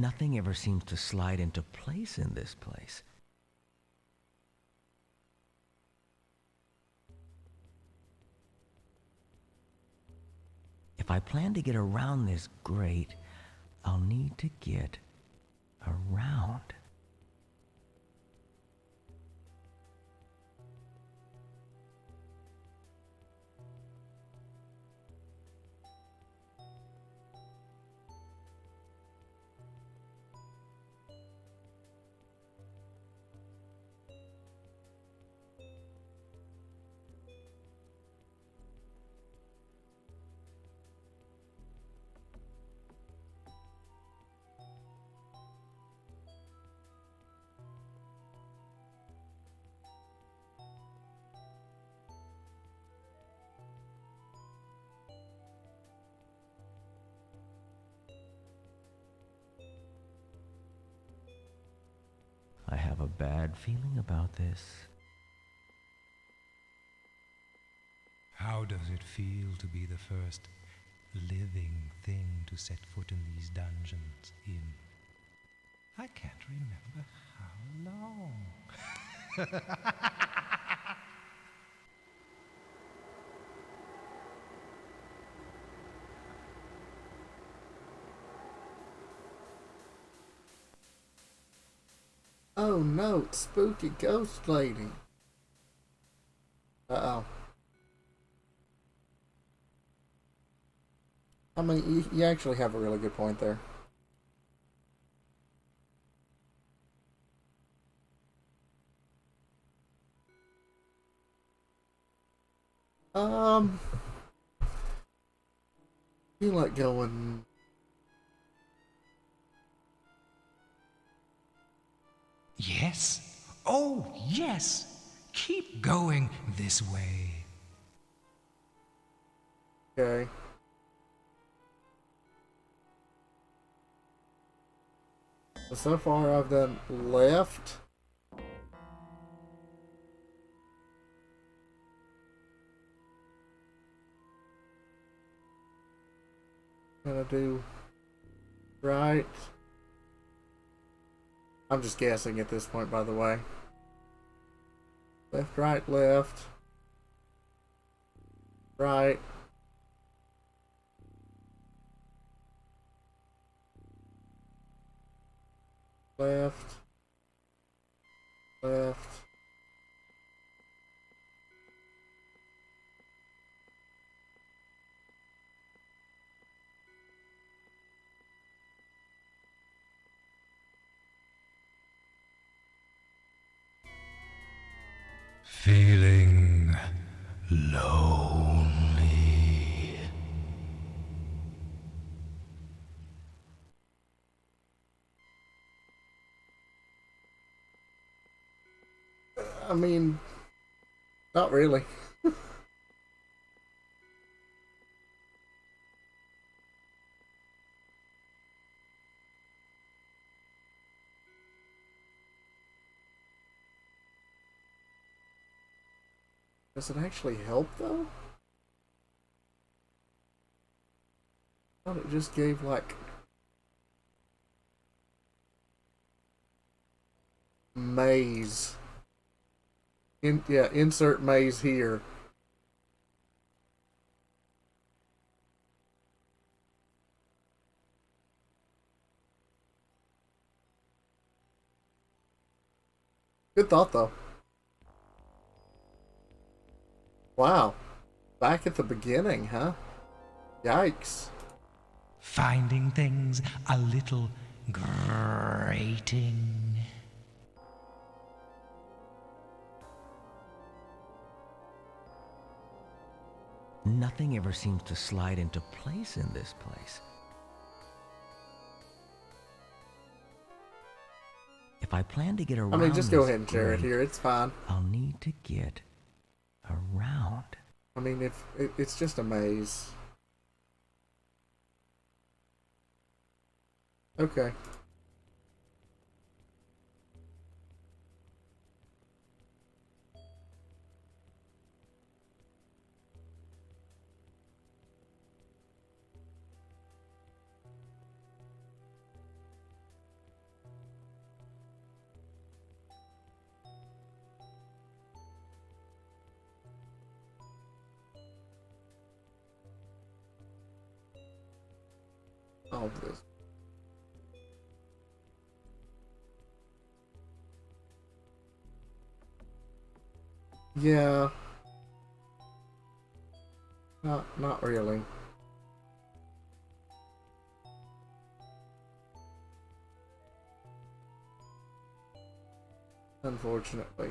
Nothing ever seems to slide into place in this place. If I plan to get around this grate, I'll need to get around. I have a bad feeling about this. How does it feel to be the first living thing to set foot in these dungeons in I can't remember how long. Oh no, it's spooky ghost lady. Uh-oh. I mean, you actually have a really good point there. Feel like going. Yes. Oh, yes. Keep going this way. Okay. So far I've done left. Gonna do right. I'm just guessing at this point, by the way. Left, right, left. Right. Left. Left. Feeling lonely. I mean, not really. Does it actually help though? I thought it just gave like maze. Insert maze here. Good thought though. Wow. Back at the beginning, huh? Yikes. Finding things a little grating. Nothing ever seems to slide into place in this place. If I plan to get around, I mean, just go this ahead and share it grate, here. It's fine. I'll need to get around. I mean, it's just a maze. Okay. solve this. Yeah. Not really. Unfortunately.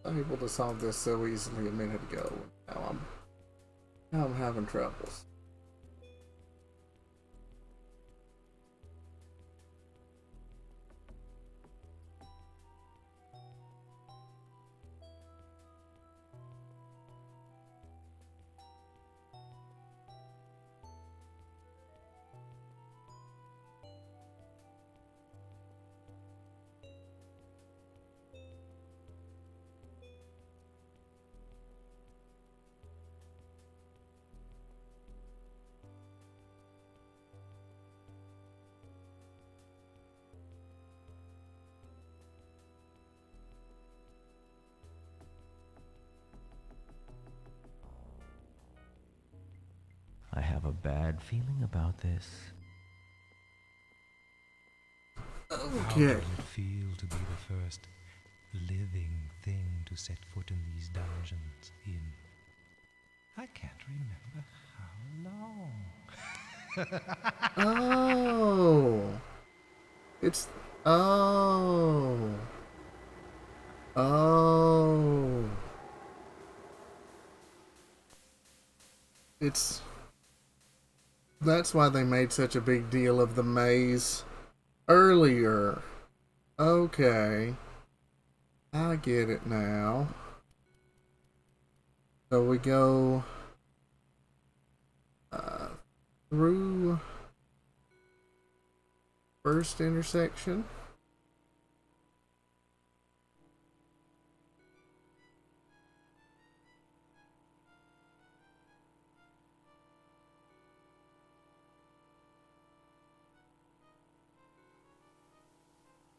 I'm able to solve this so easily a minute ago. Now I'm having troubles. I have a bad feeling about this. How Okay. does it feel to be the first living thing to set foot in these dungeons in? I can't remember how long. Oh. It's. Oh. Oh. It's. That's why they made such a big deal of the maze earlier. Okay. I get it now. So we go through first intersection.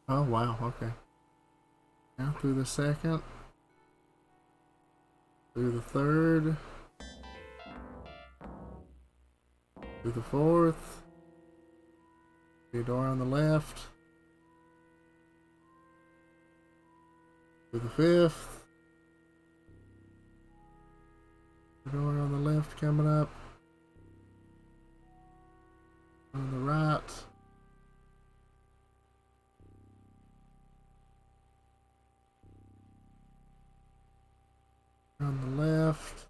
Oh wow, okay. Now through the second. Through the third. Through the fourth. The door on the left. Through the fifth. The door on the left coming up. On the right. On the left.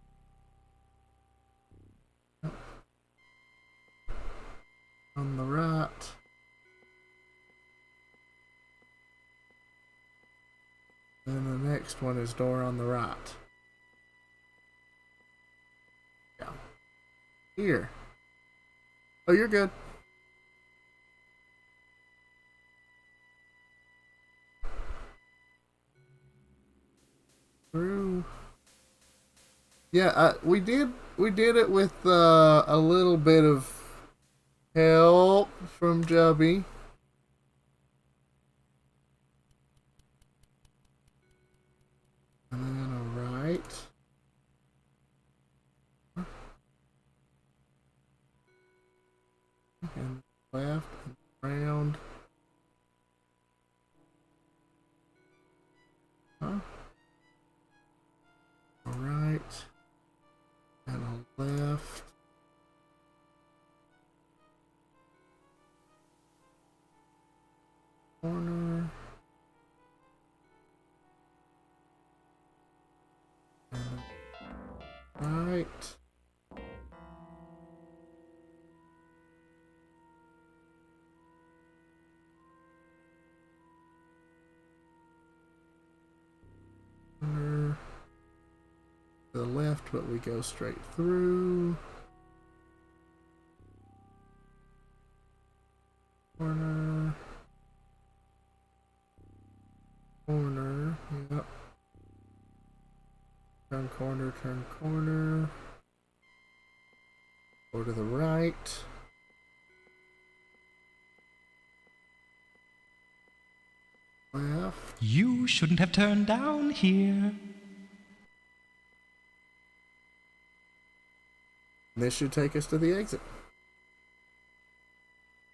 On the right. Then the next one is door on the right. Yeah. Here. Oh, you're good. Through. Yeah, we did it with a little bit of help from Jubby. And then a right. And left and round. Huh? All right. And a left. Corner. And right. Corner. To the left, but we go straight through. Corner. Corner. Yep. Turn corner, turn corner. Go to the right. Left. You shouldn't have turned down here. This should take us to the exit.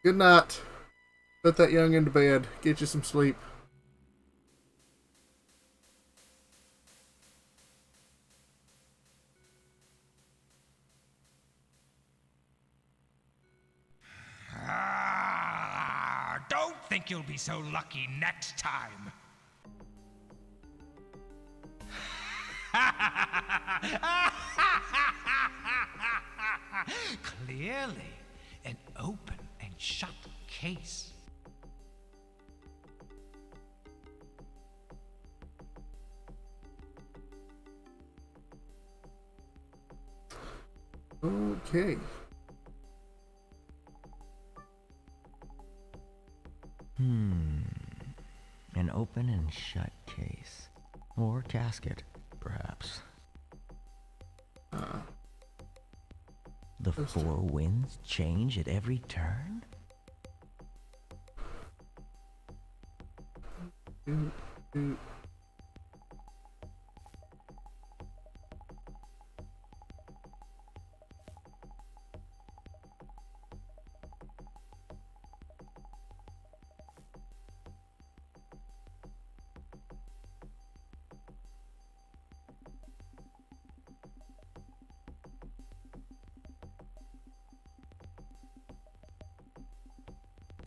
Good night. Put that young into bed. Get you some sleep. Don't think you'll be so lucky next time. Clearly, an open and shut case. Okay. An open and shut case. Or casket, perhaps. The four winds change at every turn?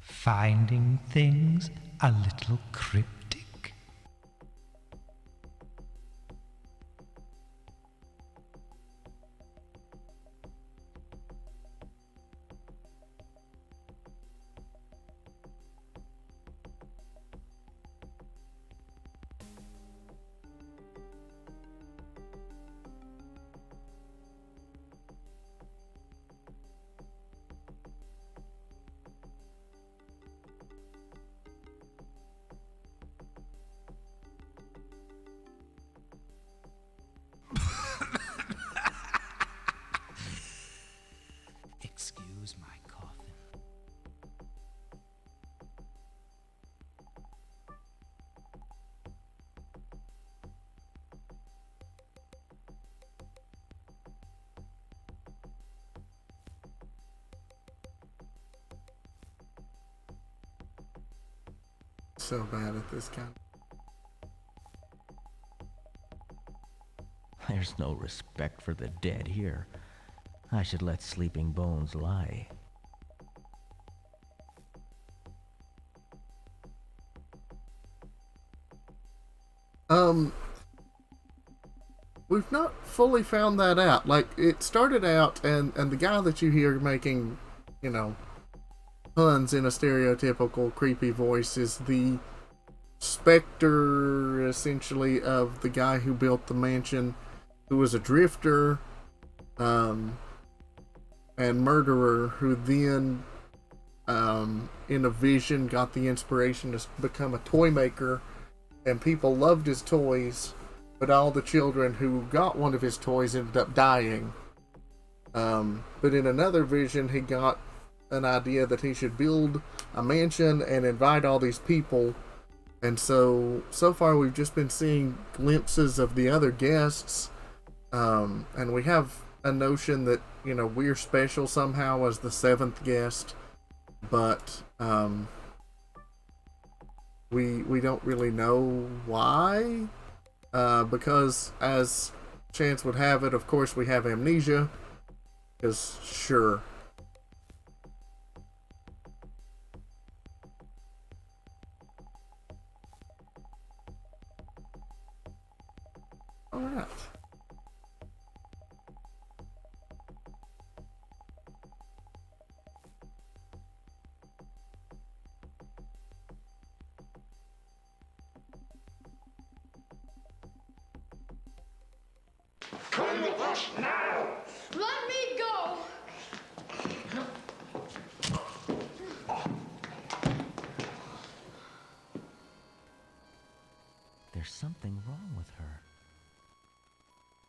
Finding things a little cryptic. Excuse my coughing. So bad at this kind. There's no respect for the dead here. I should let sleeping bones lie. We've not fully found that out. Like, it started out, and the guy that you hear making, you know, puns in a stereotypical creepy voice is the specter, essentially, of the guy who built the mansion, who was a drifter, and murderer, who then, in a vision, got the inspiration to become a toy maker, and people loved his toys, but all the children who got one of his toys ended up dying. But in another vision, he got an idea that he should build a mansion and invite all these people And so far we've just been seeing glimpses of the other guests, and we have a notion that, you know, we're special somehow as the 7th guest, but we don't really know why, because as chance would have it, of course, we have amnesia, because sure. Alright. Come with us now! Let me go! There's something wrong with her.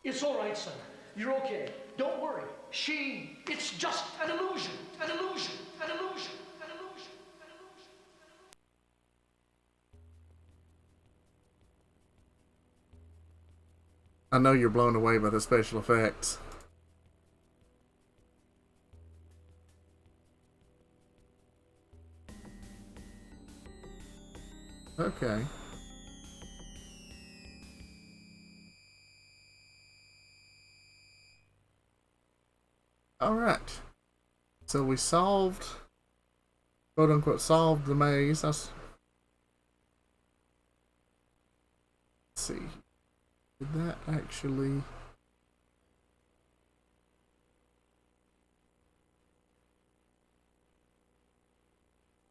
It's all right, son. You're okay. Don't worry. It's just an illusion. An illusion. An illusion. An illusion. An illusion. I know you're blown away by the special effects. Okay. Alright. So we solved, quote unquote, solved the maze. Let's see. Did that actually...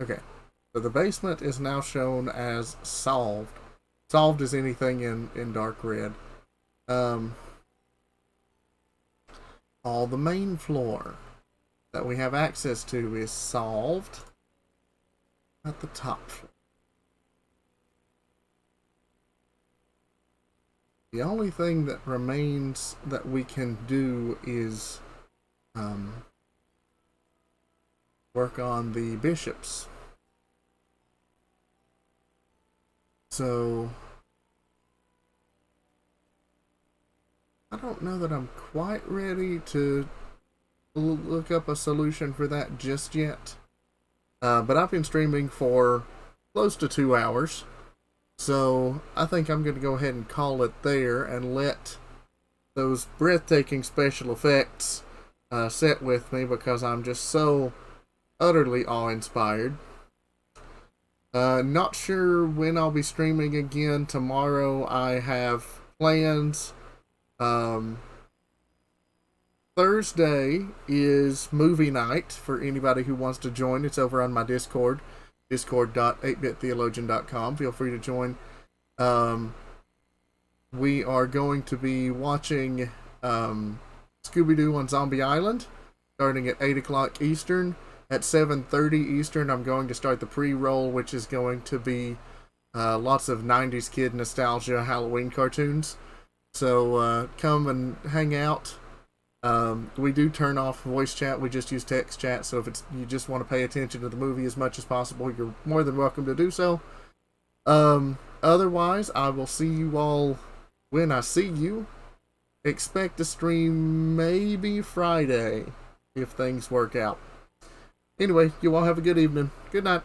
Okay. So the basement is now shown as solved. Solved is anything in dark red. All the main floor that we have access to is solved at the top floor. The only thing that remains that we can do is work on the bishops. So I don't know that I'm quite ready to look up a solution for that just yet. But I've been streaming for close to 2 hours. So I think I'm going to go ahead and call it there and let those breathtaking special effects sit with me, because I'm just so utterly awe-inspired. Not sure when I'll be streaming again. Tomorrow I have plans. Thursday is movie night for anybody who wants to join. It's over on my Discord, discord.8bittheologian.com. Feel free to join. We are going to be watching Scooby-Doo on Zombie Island, starting at 8 o'clock Eastern. At 7:30 Eastern, I'm going to start the pre-roll, which is going to be lots of 90s kid nostalgia Halloween cartoons. So come and hang out. We do turn off voice chat. We just use text chat. So if you just want to pay attention to the movie as much as possible, you're more than welcome to do so. Otherwise, I will see you all when I see you. Expect to stream maybe Friday if things work out. Anyway, you all have a good evening. Good night.